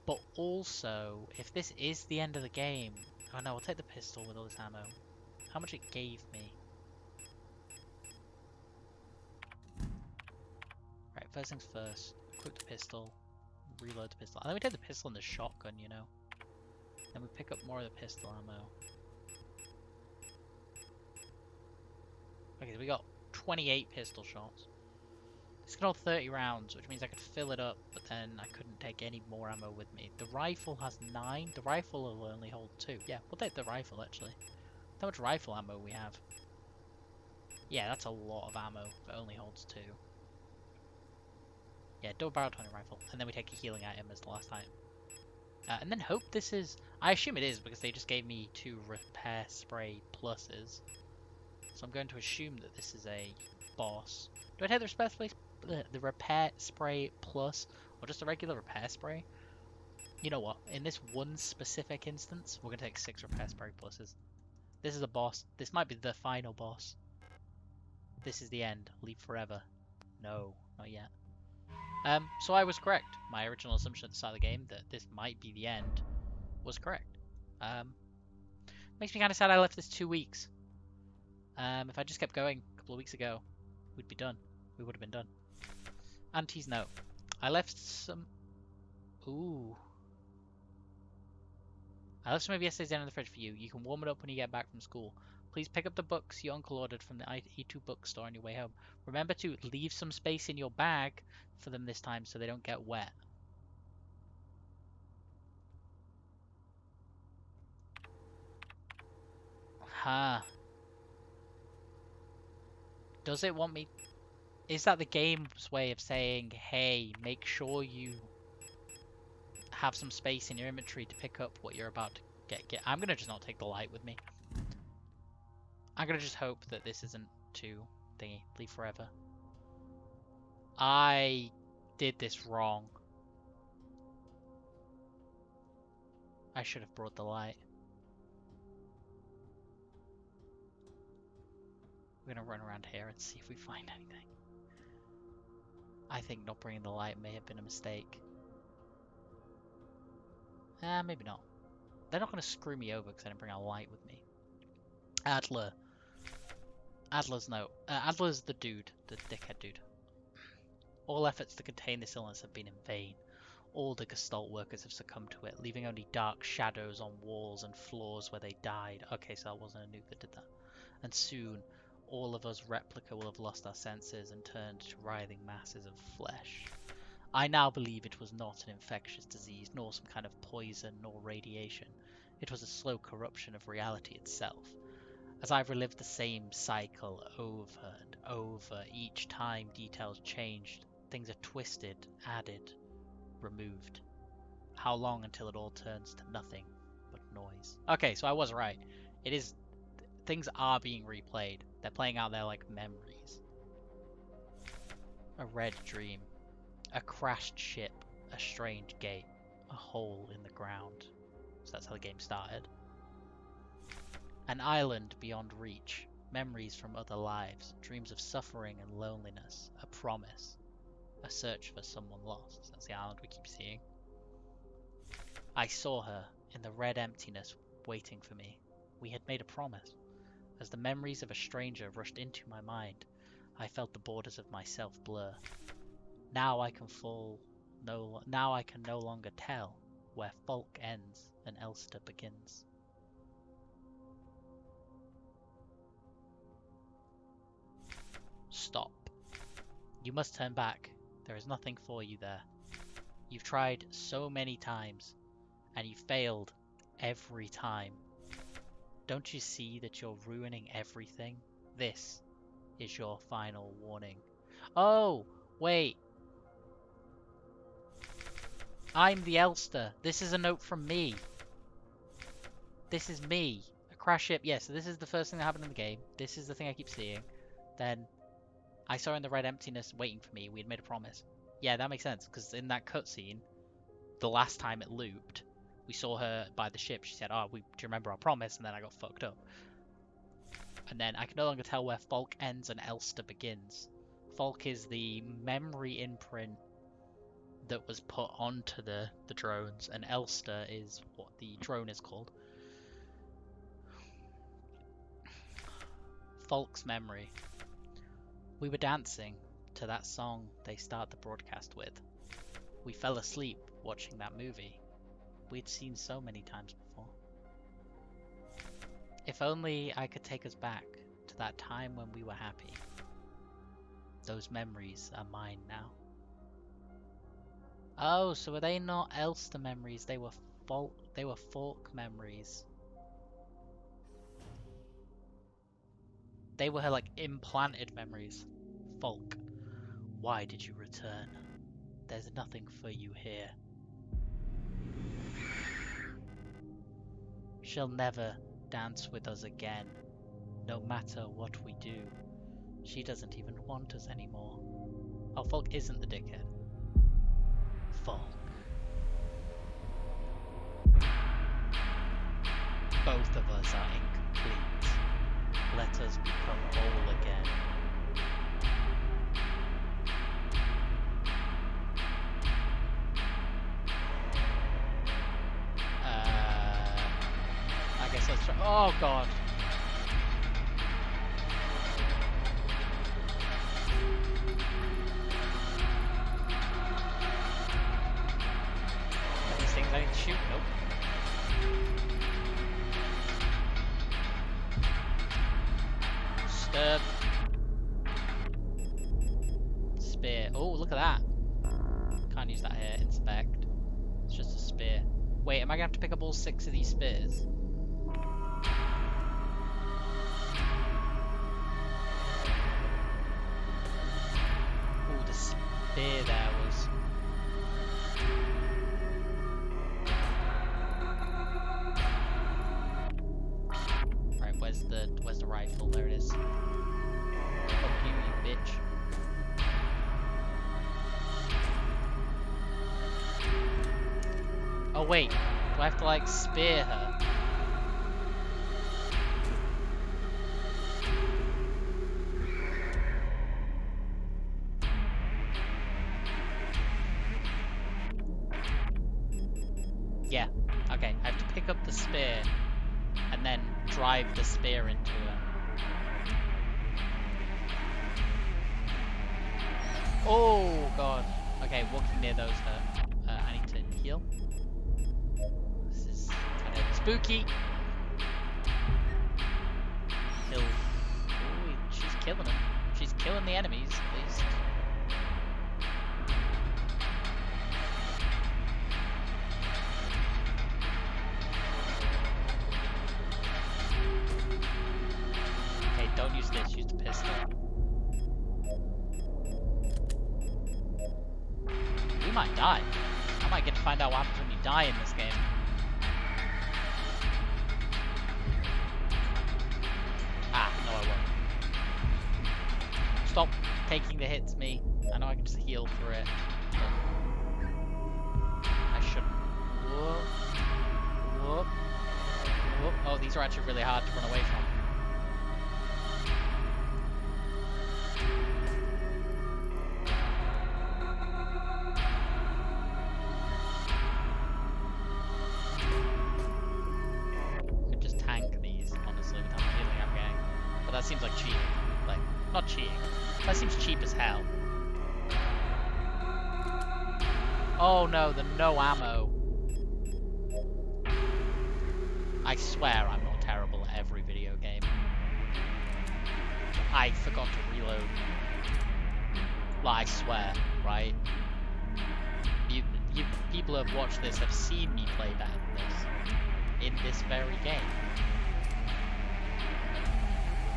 But also, if this is the end of the game... Oh no, I'll take the pistol with all this ammo. How much it gave me. Right, first things first. Equip the pistol. Reload the pistol. And then we take the pistol and the shotgun, you know. Then we pick up more of the pistol ammo. Okay, so we got 28 pistol shots. This can hold 30 rounds, which means I could fill it up, but then I couldn't take any more ammo with me. The rifle has 9. The rifle will only hold 2. Yeah, we'll take the rifle, actually. How much rifle ammo we have? Yeah, that's a lot of ammo, but only holds 2. Yeah, double barrel 20 rifle, and then we take a healing item as the last item. And then hope this is... I assume it is, because they just gave me 2 repair spray pluses. So I'm going to assume that this is a boss. Do I take the repair spray plus, or just a regular repair spray? You know what? In this one specific instance, we're going to take 6 repair spray pluses. This is a boss. This might be the final boss. This is the end. Leave forever. No, not yet. So I was correct. My original assumption at the start of the game that this might be the end was correct. Makes me kind of sad I left this 2 weeks. If I just kept going a couple of weeks ago, we'd be done. We would have been done. Auntie's note. I left some... Ooh. I left some of yesterday's dinner in the fridge for you. You can warm it up when you get back from school. Please pick up the books your uncle ordered from the E2 bookstore on your way home. Remember to leave some space in your bag for them this time so they don't get wet. Huh. Does it want me... Is that the game's way of saying, hey, make sure you have some space in your inventory to pick up what you're about to get? I'm gonna just not take the light with me. I'm gonna just hope that this isn't too thingy. Leave forever. I did this wrong. I should have brought the light. We're gonna run around here and see if we find anything. I think not bringing the light may have been a mistake. Maybe not. They're not gonna screw me over because I didn't bring a light with me. Adler. Adler's note. Adler's the dude, the dickhead dude. All efforts to contain this illness have been in vain. All the Gestalt workers have succumbed to it, leaving only dark shadows on walls and floors where they died. Okay, so that wasn't a nuke that did that. And soon, all of us replica will have lost our senses and turned to writhing masses of flesh. I now believe it was not an infectious disease, nor some kind of poison, nor radiation. It was a slow corruption of reality itself. As I've relived the same cycle over and over, each time details changed, things are twisted, added, removed. How long until it all turns to nothing but noise? Okay, so I was right. It is... Things are being replayed. They're playing out there like memories. A red dream. A crashed ship. A strange gate. A hole in the ground. So that's how the game started. An island beyond reach. Memories from other lives. Dreams of suffering and loneliness. A promise. A search for someone lost. That's the island we keep seeing. I saw her in the red emptiness waiting for me. We had made a promise. As the memories of a stranger rushed into my mind, I felt the borders of myself blur. Now I can no longer tell where Falk ends and Elster begins. Stop. You must turn back. There is nothing for you there. You've tried so many times, and you failed every time. Don't you see that you're ruining everything? This is your final warning. Oh, wait. I'm the Elster. This is a note from me. This is me. A crash ship. Yes, so this is the first thing that happened in the game. This is the thing I keep seeing. Then I saw her in the red emptiness waiting for me. We had made a promise. Yeah, that makes sense, because in that cutscene, the last time it looped, we saw her by the ship. She said, do you remember our promise? And then I got fucked up. And then I can no longer tell where Falk ends and Elster begins. Falk is the memory imprint that was put onto the drones, and Elster is what the drone is called. Falk's memory. We were dancing to that song they start the broadcast with. We fell asleep watching that movie we'd seen so many times before. If only I could take us back to that time when we were happy. Those memories are mine now. Oh, so were they not Elster memories? They were Falk memories. They were her, like, implanted memories. Falk, why did you return? There's nothing for you here. She'll never dance with us again, no matter what we do. She doesn't even want us anymore. Oh, Falk isn't the dickhead. Falk. Both of us are incomplete. Let us become whole again. Oh god. Are these things I can shoot? Nope. Stirb. Spear. Oh, look at that. Can't use that here. Inspect. It's just a spear. Wait, am I gonna have to pick up all 6 of these spears? Ooh, the spear there was... Right, where's the rifle? There it is. Fuck you, you bitch. Oh wait, do I have to like spear her? Yeah, okay, I have to pick up the spear and then drive the spear into her. Oh god. Okay, walking near those hurt. I need to heal. This is kind of spooky. Kill. Ooh, she's killing them. She's killing the enemies, at least. Okay, don't use this, use the pistol. We might die. I might get to find out what happens when you die in this game. Ah, no I won't. Stop taking the hits, me. I know I can just heal through it. I shouldn't. Whoop. Whoop. Whoop. Oh, these are actually really hard to run away from. That seems like cheating. Like, not cheating. That seems cheap as hell. Oh no, the no ammo. I swear I'm not terrible at every video game. I forgot to reload. Like, I swear, right? You people who have watched this have seen me play better than this. In this very game.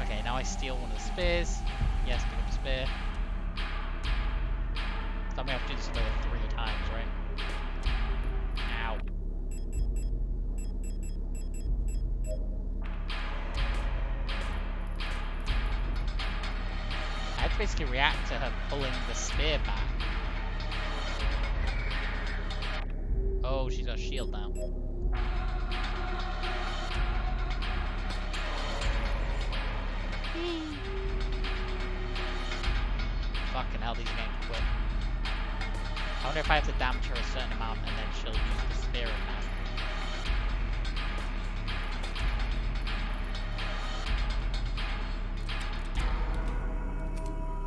Okay, now I steal one of the spears. Yes, pick up a spear. So I'm gonna have to do this another 3 times, right? Ow. I had to basically react to her pulling the spear back. Oh, she's got a shield now. Fucking hell, these are getting quick. I wonder if I have to damage her a certain amount and then she'll use the spear amount.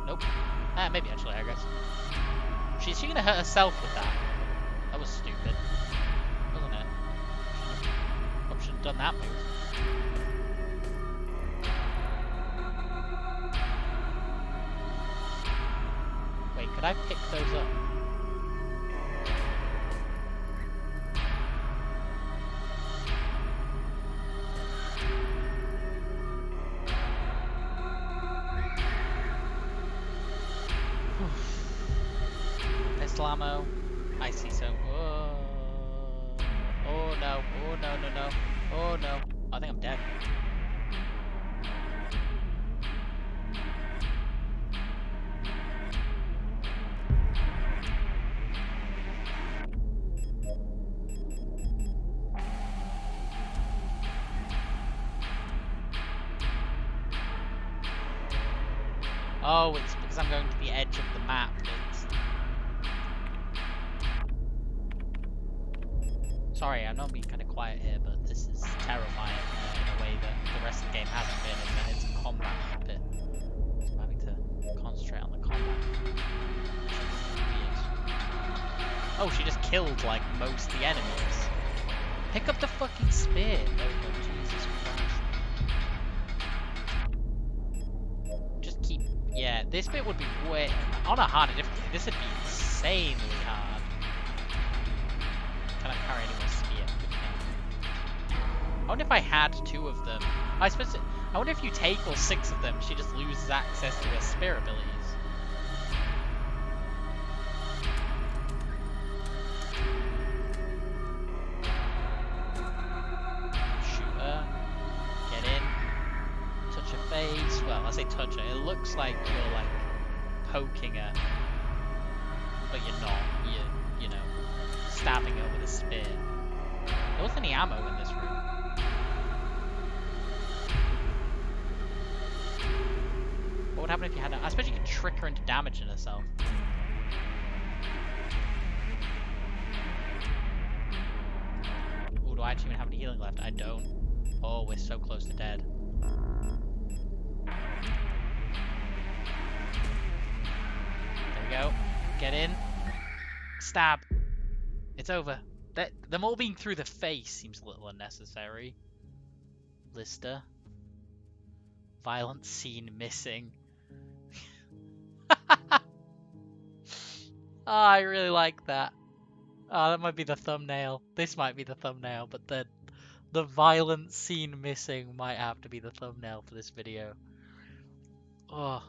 Nope. Maybe actually, I guess. She's gonna hurt herself with that. That was stupid. Wasn't it? Probably shouldn't have done that move. Wait, could I pick those up? Pistol ammo. I see so. Oh, oh no. Oh no, no, no. Oh no. I think I'm dead. Oh, it's because I'm going to the edge of the map. Sorry, I know I'm being kind of quiet here, but this is terrifying in a way that the rest of the game hasn't been, is that it's a combat bit. So I'm having to concentrate on the combat. Weird. Oh, she just killed, like, most of the enemies. Pick up the fucking spear. There we go, Jesus Christ. Just keep... Yeah, this bit would be way... On a harder difficulty, this would be insanely hard. Can I carry any more spear? I wonder if I had 2 of them. I suppose... I wonder if you take all 6 of them, she just loses access to her spear abilities. Well, I say touch her. It looks like you're like poking her, but you're not. You know, stabbing her with a spear. There wasn't any ammo in this room. What would happen if you had? I suppose you could trick her into damaging herself. Oh, do I actually even have any healing left? I don't. Oh, we're so close to dead. Go. Get in. Stab. It's over. Them all being through the face seems a little unnecessary. Lister. Violent scene missing. Oh, I really like that. Oh, that might be the thumbnail. This might be the thumbnail, but the violent scene missing might have to be the thumbnail for this video. Oh.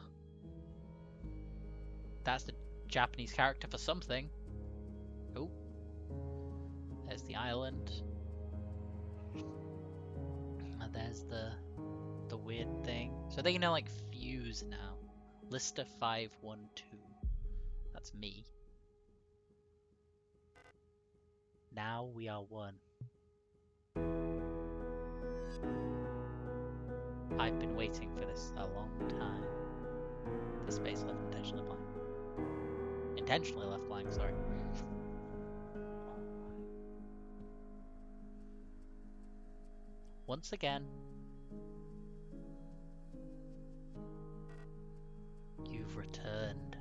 That's the Japanese character for something. Oh. There's the island. And there's the weird thing. So they can now like fuse now. Lister 512. That's me. Now we are one. I've been waiting for this a long time. The space left intentionally blank. Intentionally left blank, sorry. Once again, you've returned.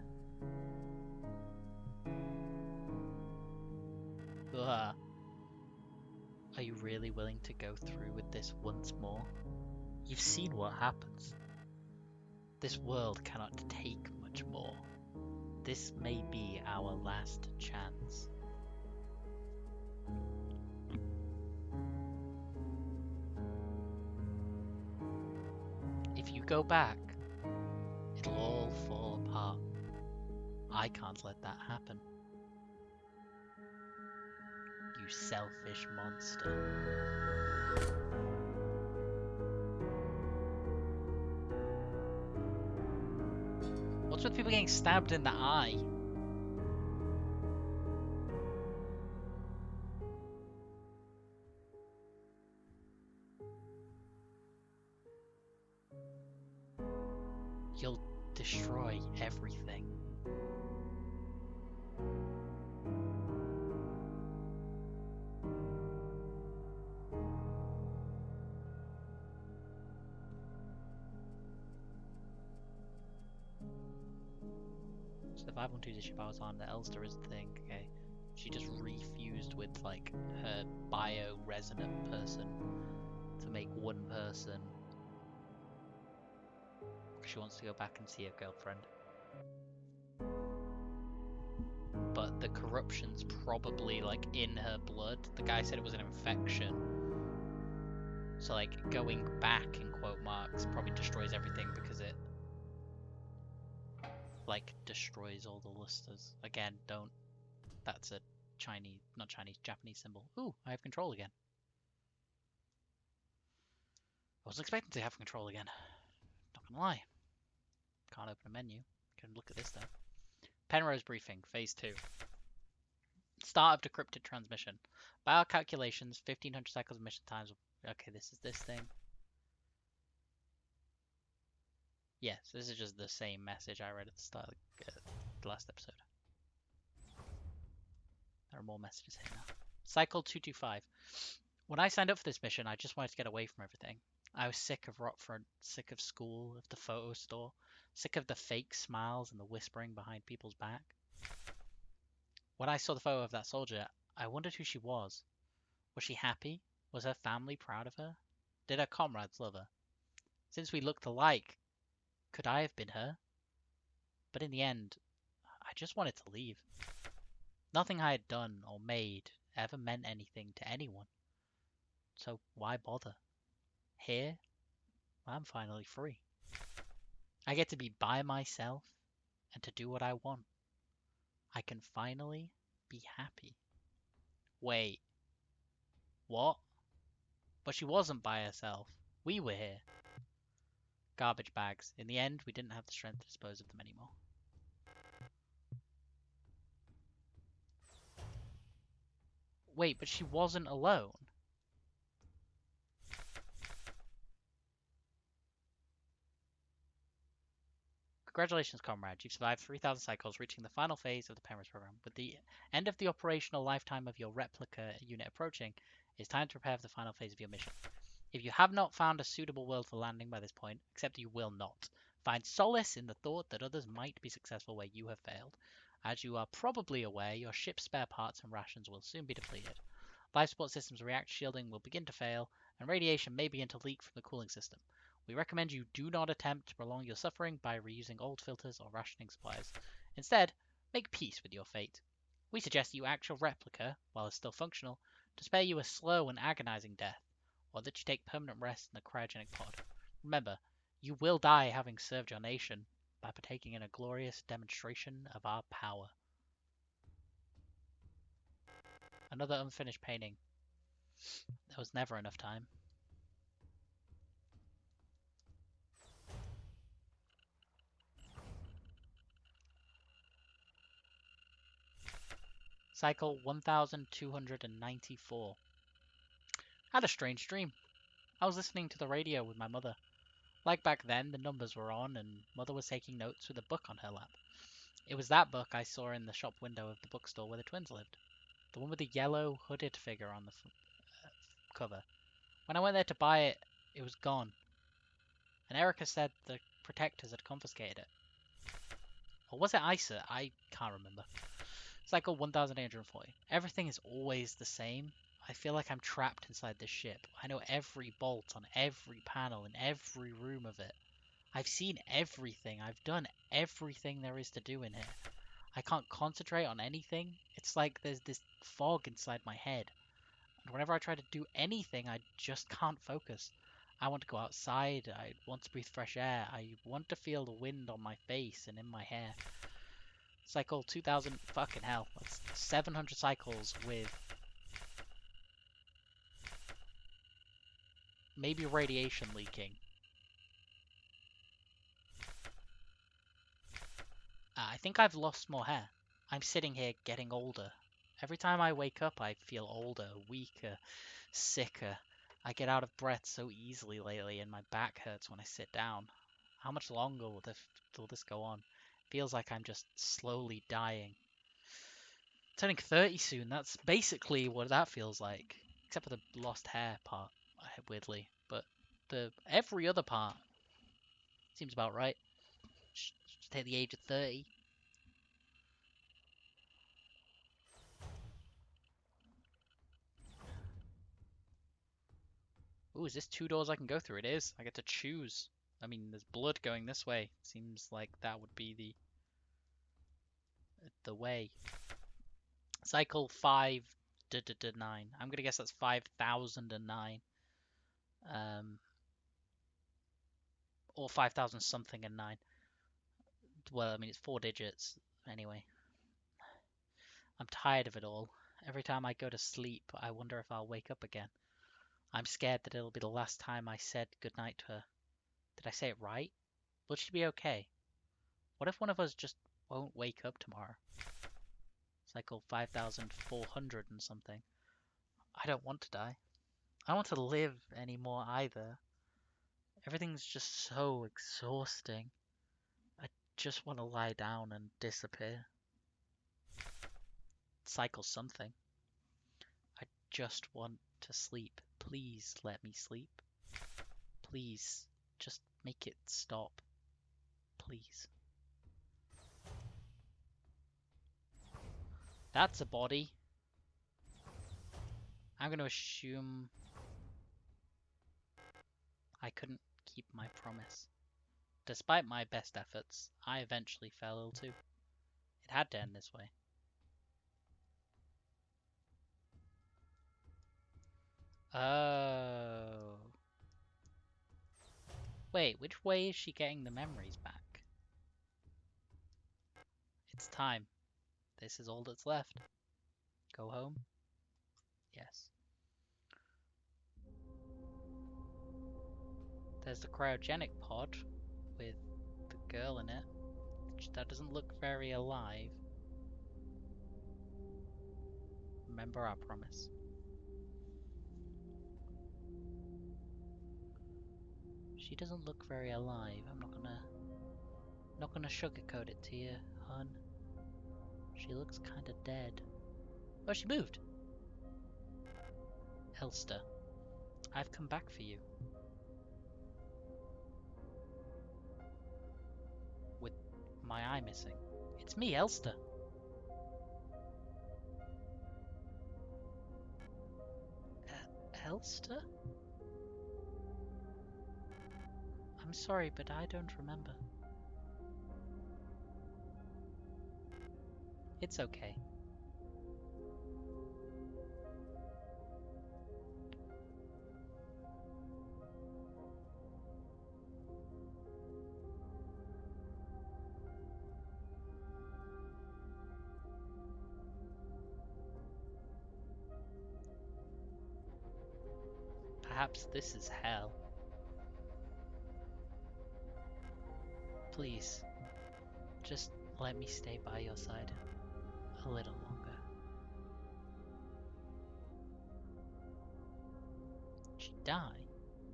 Ugh. Are you really willing to go through with this once more? You've seen what happens. This world cannot take much more. This may be our last chance. If you go back, it'll all fall apart. I can't let that happen. You selfish monster. What's with people getting stabbed in the eye? You'll destroy everything. So the 512 issue powers on, the Elster is the thing, okay. She just refused with like her bio-resonant person to make one person. She wants to go back and see her girlfriend. But the corruption's probably like in her blood. The guy said it was an infection. So like going back in quote marks probably destroys everything because it like destroys all the listers. Again, don't. That's a Chinese, not Chinese, Japanese symbol. Ooh, I have control again. I wasn't expecting to have control again. Not gonna lie. Can't open a menu. Can look at this though. Penrose briefing, phase 2. Start of decrypted transmission. By our calculations, 1500 cycles of mission times. Okay, this is this thing. Yes, this is just the same message I read at the start of the last episode. There are more messages here now. Cycle 225. When I signed up for this mission, I just wanted to get away from everything. I was sick of Rockford, sick of school, of the photo store, sick of the fake smiles and the whispering behind people's back. When I saw the photo of that soldier, I wondered who she was. Was she happy? Was her family proud of her? Did her comrades love her? Since we looked alike, could I have been her? But in the end, I just wanted to leave. Nothing I had done or made ever meant anything to anyone. So why bother? Here, I'm finally free. I get to be by myself and to do what I want. I can finally be happy. Wait, what? But she wasn't by herself. We were here. Garbage bags. In the end, we didn't have the strength to dispose of them anymore. Wait, but she wasn't alone. Congratulations, comrade. You've survived 3,000 cycles, reaching the final phase of the Penrose program. With the end of the operational lifetime of your replica unit approaching, it's time to prepare for the final phase of your mission. If you have not found a suitable world for landing by this point, accept you will not. Find solace in the thought that others might be successful where you have failed. As you are probably aware, your ship's spare parts and rations will soon be depleted. Life support systems react shielding will begin to fail, and radiation may begin to leak from the cooling system. We recommend you do not attempt to prolong your suffering by reusing old filters or rationing supplies. Instead, make peace with your fate. We suggest you act your replica, while it's still functional, to spare you a slow and agonizing death, or that you take permanent rest in the cryogenic pod. Remember, you will die having served your nation by partaking in a glorious demonstration of our power. Another unfinished painting. There was never enough time. Cycle 1294. I had a strange dream. I was listening to the radio with my mother. Like back then, the numbers were on and mother was taking notes with a book on her lap. It was that book I saw in the shop window of the bookstore where the twins lived. The one with the yellow hooded figure on the cover. When I went there to buy it, it was gone. And Erica said the protectors had confiscated it. Or was it Isa? I can't remember. Cycle 1840. Everything is always the same. I feel like I'm trapped inside this ship. I know every bolt on every panel in every room of it. I've seen everything. I've done everything there is to do in here. I can't concentrate on anything. It's like there's this fog inside my head. And whenever I try to do anything, I just can't focus. I want to go outside. I want to breathe fresh air. I want to feel the wind on my face and in my hair. Cycle 2000, fucking hell, that's 700 cycles with maybe radiation leaking. I think I've lost more hair. I'm sitting here getting older. Every time I wake up, I feel older, weaker, sicker. I get out of breath so easily lately, and my back hurts when I sit down. How much longer will this go on? Feels like I'm just slowly dying. Turning 30 soon, that's basically what that feels like. Except for the lost hair part, weirdly. But every other part seems about right. Just hit the age of 30. Ooh, is this 2 doors I can go through? It is. I get to choose. I mean, there's blood going this way. Seems like that would be the way. Cycle 5-9. I'm gonna guess that's 5009. Or 5000 something and 9. Well, I mean, it's 4 digits. Anyway. I'm tired of it all. Every time I go to sleep, I wonder if I'll wake up again. I'm scared that it'll be the last time I said goodnight to her. Did I say it right? Will she be okay? What if one of us just won't wake up tomorrow? Cycle 5400 and something. I don't want to die. I don't want to live anymore either. Everything's just so exhausting. I just want to lie down and disappear. Cycle something. I just want to sleep. Please let me sleep. Please, just make it stop. Please. That's a body. I'm going to assume I couldn't keep my promise. Despite my best efforts, I eventually fell ill too. It had to end this way. Oh. Wait, which way is she getting the memories back? It's time. This is all that's left. Go home? Yes. There's the cryogenic pod with the girl in it. That doesn't look very alive. Remember our promise. She doesn't look very alive. I'm not gonna sugarcoat it to you, hun. She looks kinda dead. Oh, she moved! Elster, I've come back for you. With my eye missing. It's me, Elster. Elster? I'm sorry, but I don't remember. It's okay. Perhaps this is hell. Please, just let me stay by your side a little longer. She died?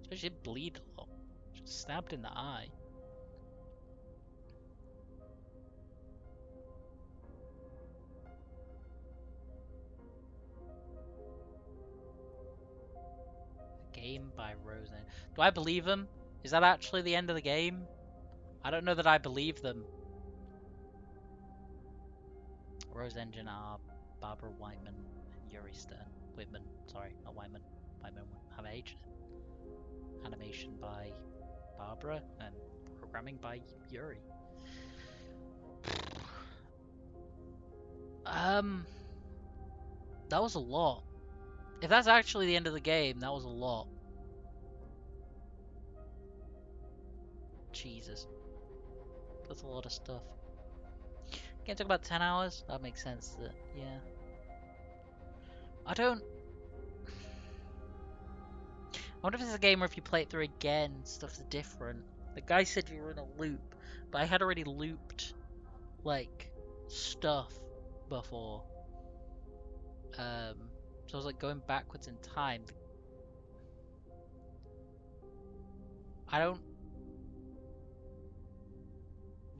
So she didn't bleed a lot. She was stabbed in the eye. A game by Roseanne. Do I believe them? Is that actually the end of the game? I don't know that I believe them. Rose Engine are Barbara Whiteman and Yuri Stern. Whitman, sorry, not Whiteman. Whiteman have aged. Animation by Barbara and programming by Yuri. That was a lot. If that's actually the end of the game, that was a lot. Jesus. That's a lot of stuff. Can't talk about 10 hours? That makes sense that, yeah. I wonder if it's a game where if you play it through again, stuff's different. The guy said you were in a loop, but I had already looped, like, stuff before. So I was like going backwards in time. I don't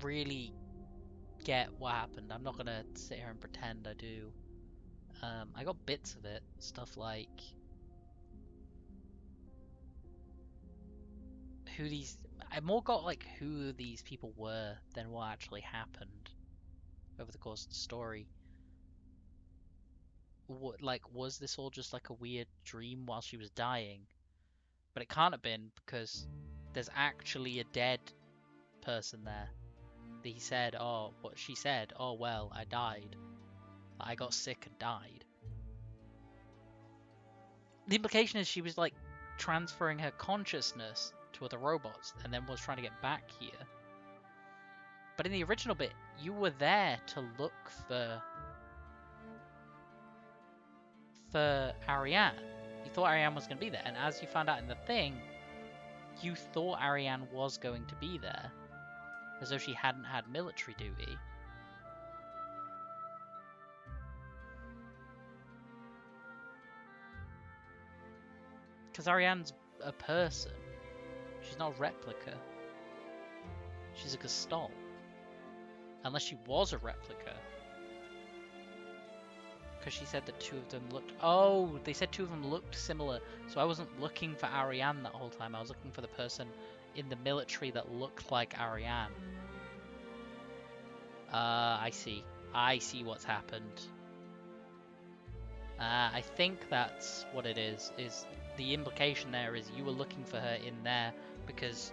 really get what happened. I'm not gonna sit here and pretend I do. I got bits of it. Stuff like I more got like who these people were than what actually happened over the course of the story. What, like, was this all just like a weird dream while she was dying? But it can't have been because there's actually a dead person there. He said, oh, what she said, oh well, I died. I got sick and died. The implication is she was like transferring her consciousness to other robots and then was trying to get back here. But in the original bit, you were there to look for Ariane. You thought Ariane was going to be there, and as you found out in the thing, you thought Ariane was going to be there, as though she hadn't had military duty. Because Ariane's a person. She's not a replica. She's a gestalt. Unless she was a replica. Because she said that two of them looked... Oh, they said two of them looked similar. So I wasn't looking for Ariane that whole time. I was looking for the person in the military that looked like Ariane. I see. I see what's happened. I think that's what it is the implication there is you were looking for her in there because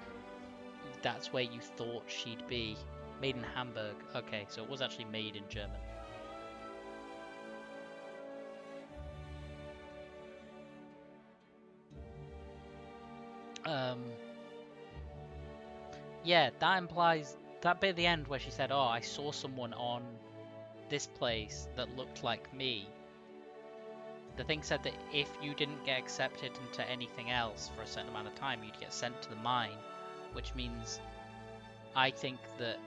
that's where you thought she'd be. Made in Hamburg. Okay, so it was actually made in German. Yeah, that implies that bit at the end where she said, "Oh, I saw someone on this place that looked like me." The thing said that if you didn't get accepted into anything else for a certain amount of time, you'd get sent to the mine, which means I think that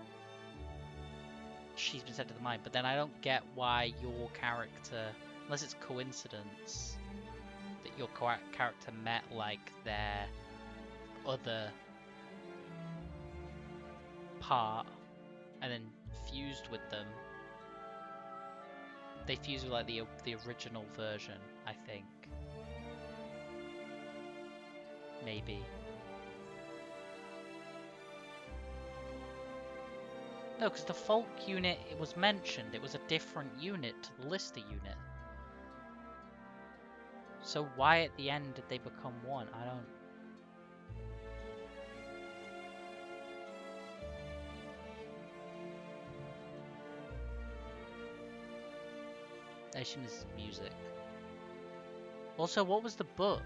she's been sent to the mine. But then I don't get why your character, unless it's coincidence, that your character met like their other part and then fused with them. They fused with like the original version, I think. Maybe. No, because the folk unit, it was mentioned. It was a different unit to the Lister unit. So why at the end did they become one? I don't... I assume this is music. Also, what was the book?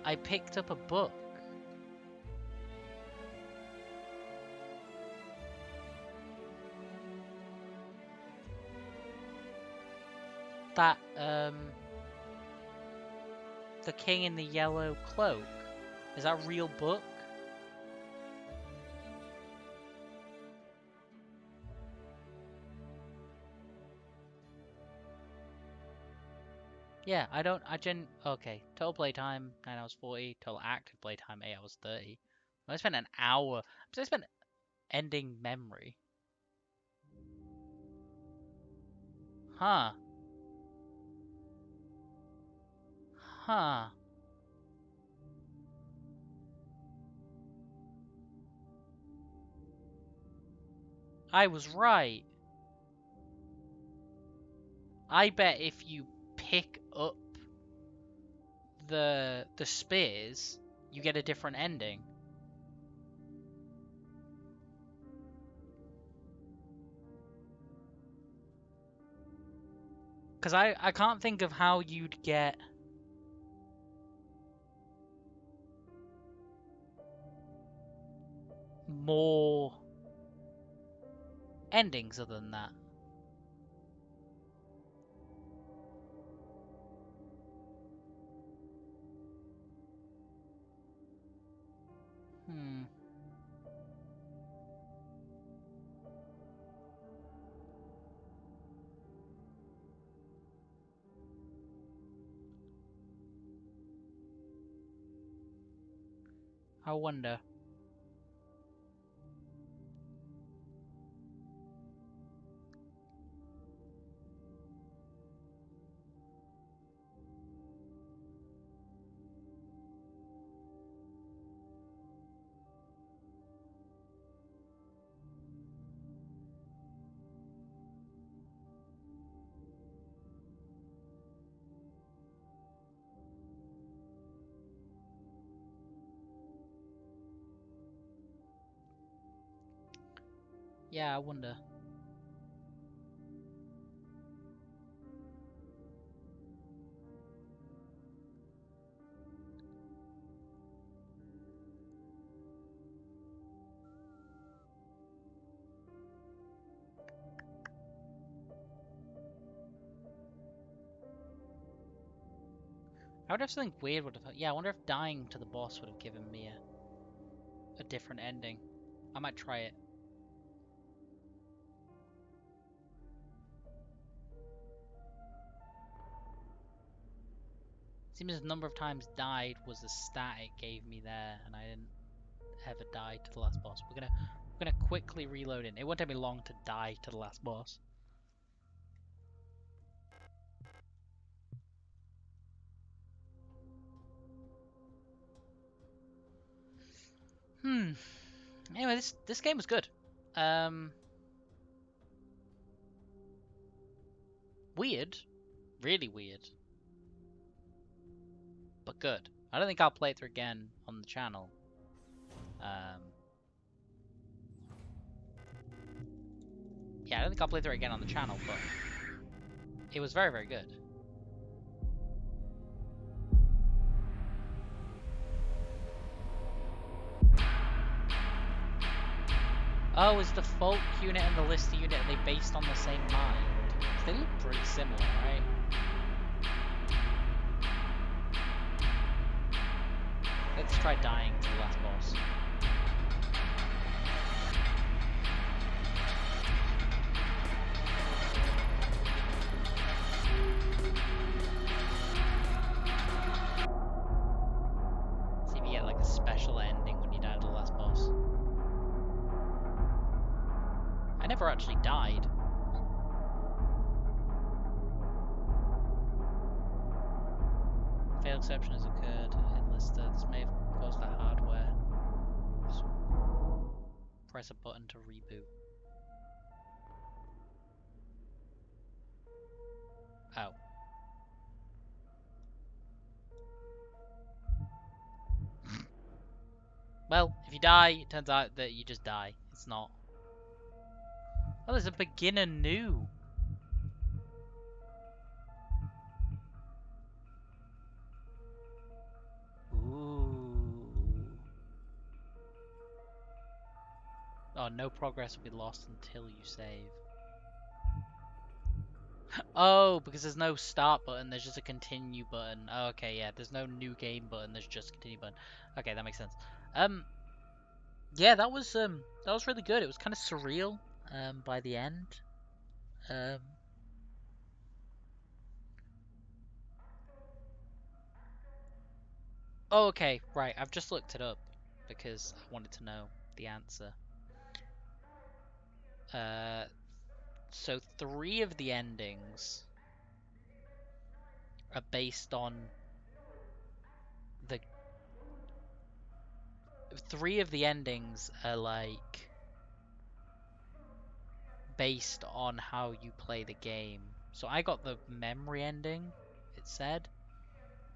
I picked up a book. That, The King in the Yellow Cloak. Is that a real book? Yeah, okay. Total playtime, 9 hours 40. Total active playtime, 8 hours 30. I spent an hour. I spent ending memory. Huh. Huh. I was right. I bet if you pick up the spears, you get a different ending. Because I can't think of how you'd get more endings other than that. Hmm. I wonder. Yeah, I wonder. I wonder if something weird would have... Yeah, I wonder if dying to the boss would have given me a different ending. I might try it. Seems the number of times died was the stat it gave me there, and I didn't ever die to the last boss. I'm gonna quickly reload in. It won't take me long to die to the last boss. Anyway, this game was good. Weird. Really weird. But good. I don't think I'll play it through again on the channel. Yeah, I don't think I'll play through it again on the channel, but it was very, very good. Oh, is the Folk unit and the Lister unit, are they based on the same mind? They look pretty similar, right? Let's try dying to the last boss. See if you get like a special ending when you die to the last boss. I never actually died. Failed exception has occurred in Lister. This may have caused the hardware. So press a button to reboot. Oh. Well, if you die, it turns out that you just die. It's not. Oh, there's a beginner new. Ooh. Oh, no progress will be lost until you save. Oh, because there's no start button, there's just a continue button. Oh, okay, yeah, there's no new game button, there's just continue button. Okay, that makes sense. Yeah, that was really good. It was kind of surreal by the end. Oh, okay, right. I've just looked it up because I wanted to know the answer. So 3 of the endings are based on the 3 of the endings are like based on how you play the game. So I got the memory ending, it said.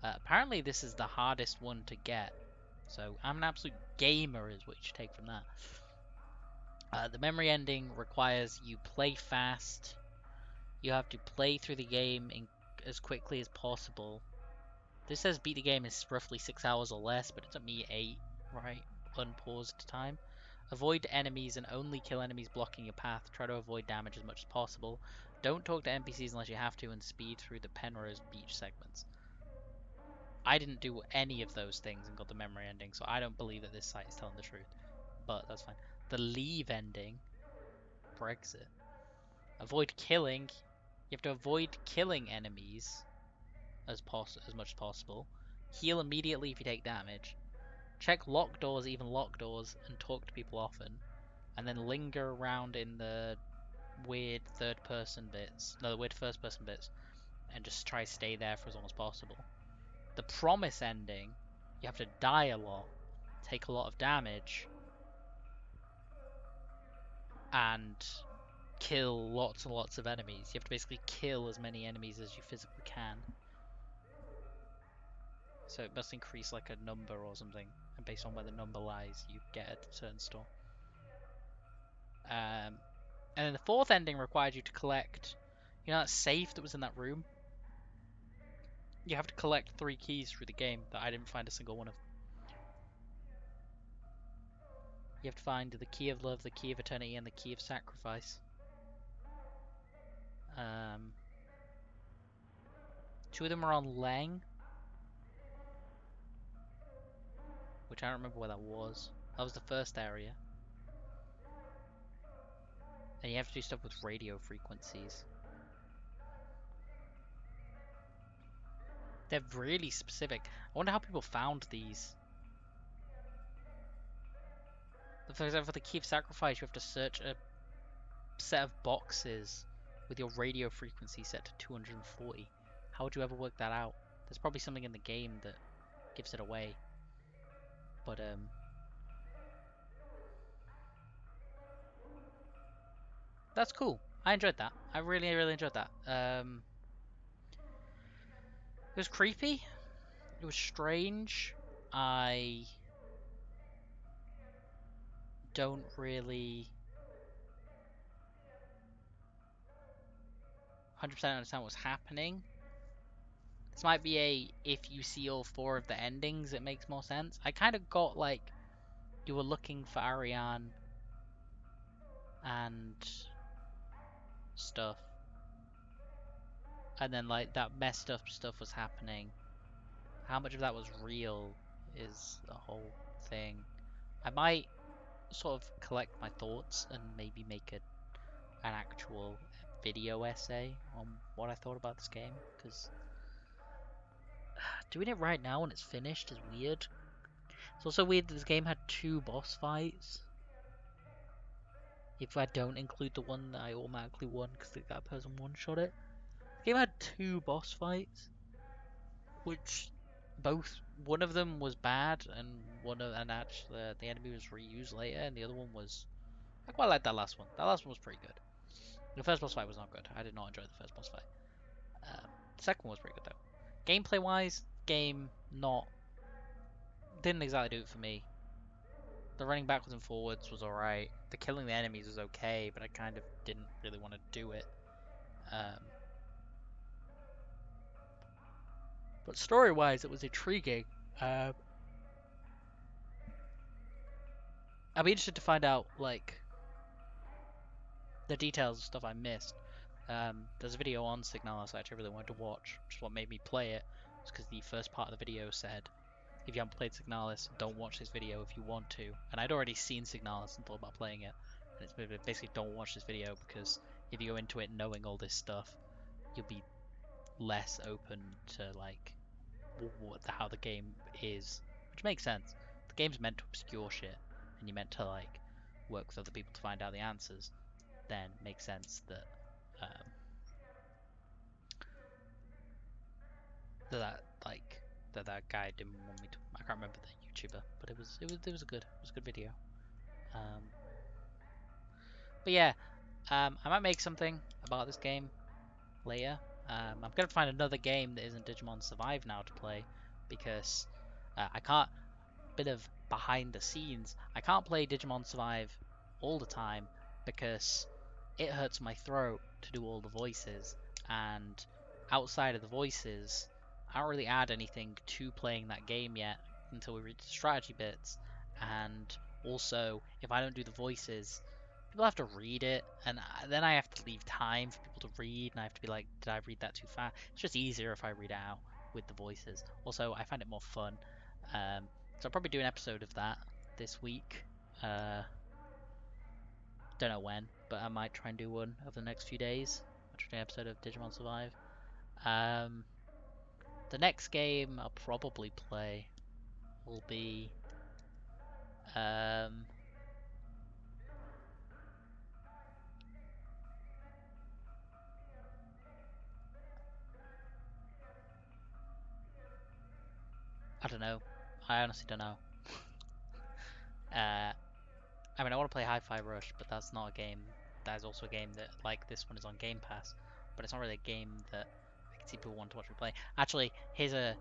Apparently this is the hardest one to get. So I'm an absolute gamer is what you should take from that. The memory ending requires you play fast. You have to play through the game as quickly as possible. This says beat the game in roughly 6 hours or less, but it took me 8, right? Unpaused time. Avoid enemies and only kill enemies blocking your path. Try to avoid damage as much as possible. Don't talk to NPCs unless you have to, and speed through the Penrose Beach segments. I didn't do any of those things and got the memory ending, so I don't believe that this site is telling the truth. But that's fine. The leave ending, Brexit. Avoid killing. You have to avoid killing enemies as much as possible. Heal immediately if you take damage. Check locked doors, even locked doors, and talk to people often. And then linger around in the weird third-person bits, no, the weird first-person bits, and just try to stay there for as long as possible. The promise ending, you have to die a lot, take a lot of damage, and kill lots and lots of enemies. You have to basically kill as many enemies as you physically can. So it must increase like a number or something, and based on where the number lies, you get a certain store. And then the 4th ending required you to collect, you know that safe that was in that room? You have to collect 3 keys through the game that I didn't find a single one of. You have to find the key of love, the key of eternity, and the key of sacrifice. 2 of them are on Leng, which I don't remember where that was. That was the first area. And you have to do stuff with radio frequencies. They're really specific. I wonder how people found these. For example, for the key of sacrifice, you have to search a set of boxes with your radio frequency set to 240. How would you ever work that out? There's probably something in the game that gives it away. But that's cool. I enjoyed that. I really, really enjoyed that. It was creepy. It was strange. I don't really 100% understand what's happening. This might be a if you see all four of the endings, it makes more sense. I kind of got like you were looking for Ariane and stuff, and then like that messed up stuff was happening. How much of that was real is a whole thing. I might sort of collect my thoughts and maybe make an actual video essay on what I thought about this game, because doing it right now when it's finished is weird. It's also weird that this game had 2 boss fights. If I don't include the one that I automatically won because that person one-shot it. The game had 2 boss fights, which one of them was bad, and actually the enemy was reused later, and the other one was I quite like that last one. That last one was pretty good. The first boss fight was not good. I did not enjoy the first boss fight. The second one was pretty good though. Gameplay wise, game not didn't exactly do it for me. The running backwards and forwards was alright. The killing the enemies was okay, but I kind of didn't really want to do it. But story-wise, it was intriguing. I'd be interested to find out like the details of stuff I missed. There's a video on Signalis I actually really wanted to watch, which is what made me play it. It's because the first part of the video said, if you haven't played Signalis, don't watch this video if you want to. And I'd already seen Signalis and thought about playing it. And it's basically don't watch this video because if you go into it knowing all this stuff, you'll be less open to like how the game is, which makes sense. The game's meant to obscure shit, and you're meant to like work with other people to find out the answers. Then it makes sense that um, that like that guy didn't want me to. I can't remember the YouTuber, but it was a good video. Um, but yeah, I might make something about this game later. I'm gonna find another game that isn't Digimon Survive now to play because I can't. Bit of behind the scenes. I can't play Digimon Survive all the time because it hurts my throat to do all the voices, and outside of the voices, I don't really add anything to playing that game yet until we reach the strategy bits. And also, if I don't do the voices, people have to read it, and then I have to leave time for people to read, and I have to be like, did I read that too fast? It's just easier if I read it out with the voices. Also, I find it more fun. So I'll probably do an episode of that this week. Don't know when, but I might try and do one over the next few days. I'll try an episode of Digimon Survive. Um, the next game I'll probably play will be I don't know. I honestly don't know. I mean, I want to play Hi-Fi Rush, but that's not a game. That is also a game that, like this one, is on Game Pass, but it's not really a game that I can see people want to watch me play. Actually, here's the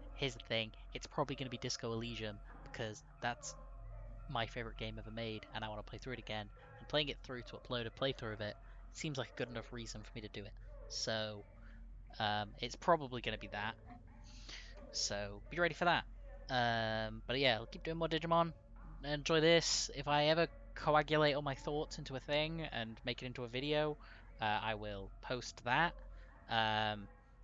thing. It's probably going to be Disco Elysium because that's my favorite game ever made, and I want to play through it again. And playing it through to upload a playthrough of it seems like a good enough reason for me to do it. So it's probably going to be that. So be ready for that. But yeah, I'll keep doing more Digimon. Enjoy this. If I ever coagulate all my thoughts into a thing and make it into a video, I will post that.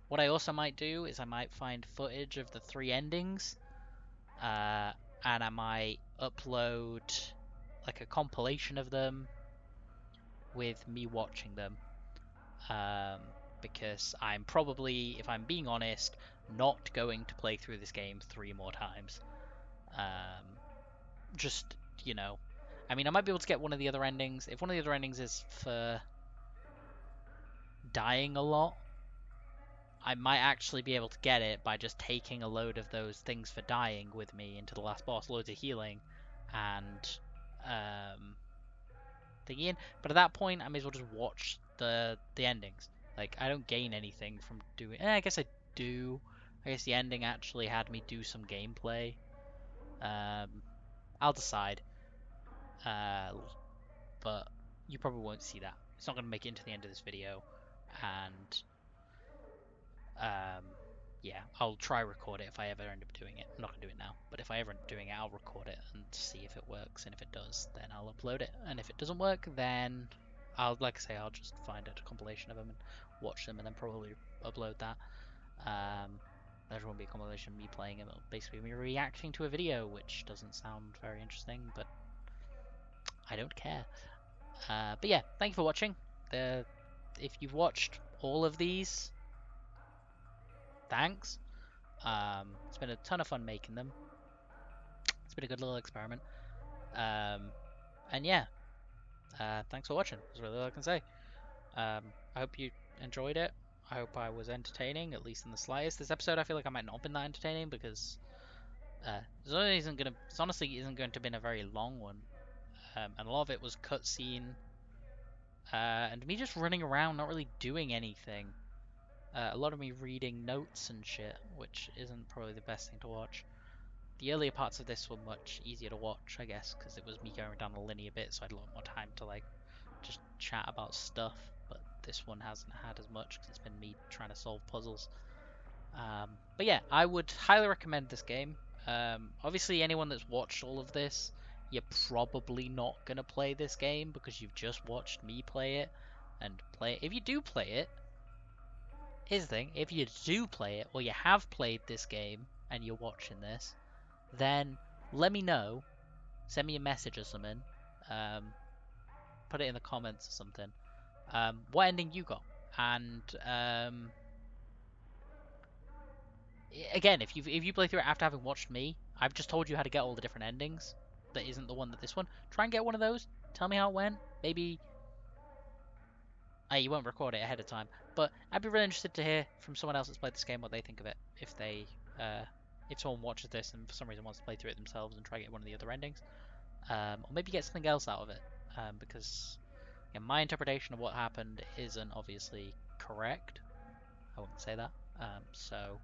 What I also might do is I might find footage of the 3 endings, and I might upload like a compilation of them with me watching them. Because I'm probably, if I'm being honest, not going to play through this game 3 more times. Just, you know, I mean, I might be able to get one of the other endings. If one of the other endings is for dying a lot, I might actually be able to get it by just taking a load of those things for dying with me into the last boss, loads of healing, and thingy in. But at that point, I may as well just watch the endings. Like, I don't gain anything from doing. I guess I do. I guess the ending actually had me do some gameplay. I'll decide. But you probably won't see that. It's not going to make it into the end of this video, and yeah, I'll try record it if I ever end up doing it. I'm not gonna do it now, but if I ever end up doing it, I'll record it and see if it works. And if it does, then I'll upload it. And if it doesn't work, then like I say, I'll just find a compilation of them and watch them, and then probably upload that. There won't be a compilation of me playing them. It'll basically be me reacting to a video, which doesn't sound very interesting, but I don't care. But yeah, thank you for watching. If you've watched all of these, thanks. It's been a ton of fun making them. It's been a good little experiment. And yeah, thanks for watching. That's really all I can say. I hope you enjoyed it. I hope I was entertaining, at least in the slightest. This episode, I feel like I might not have been that entertaining because this honestly isn't going to have been a very long one. And a lot of it was cutscene and me just running around, not really doing anything. A lot of me reading notes and shit, which isn't probably the best thing to watch. The earlier parts of this were much easier to watch, I guess, because it was me going down a linear bit, so I had a lot more time to like just chat about stuff. But this one hasn't had as much because it's been me trying to solve puzzles. But yeah, I would highly recommend this game. Obviously, anyone that's watched all of this, you're probably not gonna play this game because you've just watched me play it and play it. If you do play it, here's the thing: if you do play it, or you have played this game and you're watching this, then let me know. Send me a message or something. Put it in the comments or something. What ending you got? And again, if you play through it after having watched me, I've just told you how to get all the different endings. That isn't the one that this one. Try and get one of those. Tell me how it went. Maybe you won't record it ahead of time, but I'd be really interested to hear from someone else that's played this game what they think of it. If someone watches this and for some reason wants to play through it themselves and try to get one of the other endings. Or maybe get something else out of it, because my interpretation of what happened isn't obviously correct. I wouldn't say that. So,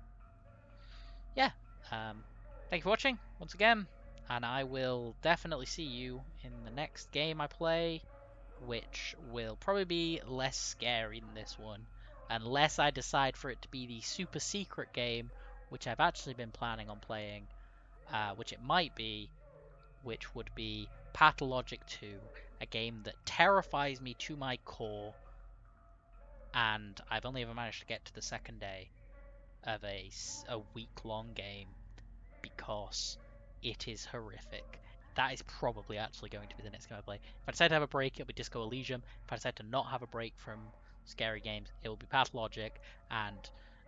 yeah. Thank you for watching once again, and I will definitely see you in the next game I play, which will probably be less scary than this one, unless I decide for it to be the super secret game, which I've actually been planning on playing, which it might be, which would be Pathologic 2, a game that terrifies me to my core, and I've only ever managed to get to the second day of a week-long game because it is horrific. That is probably actually going to be the next game I play. If I decide to have a break, it'll be Disco Elysium. If I decide to not have a break from scary games, it will be Pathologic, and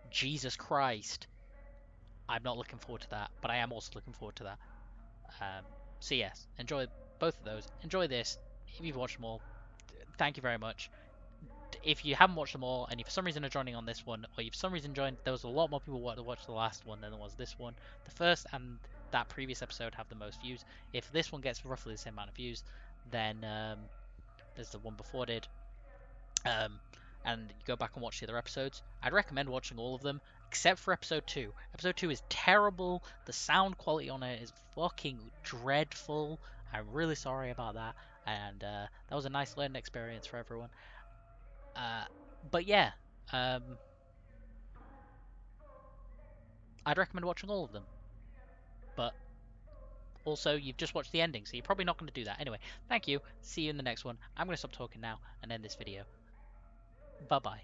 Jesus Christ, I'm not looking forward to that, but I am also looking forward to that. So yes, enjoy both of those. Enjoy this. If you've watched them all, thank you very much. If you haven't watched them all, and you for some reason are joining on this one, or you for some reason joined, there was a lot more people who watched the last one than there was this one. The first and that previous episode have the most views. If this one gets roughly the same amount of views, then there's the one before did. And you go back and watch the other episodes. I'd recommend watching all of them, except for episode 2. Episode 2 is terrible. The sound quality on it is fucking dreadful. I'm really sorry about that. And that was a nice learning experience for everyone. But yeah, I'd recommend watching all of them. But also, you've just watched the ending, so you're probably not going to do that. Anyway, thank you. See you in the next one. I'm going to stop talking now and end this video. Bye-bye.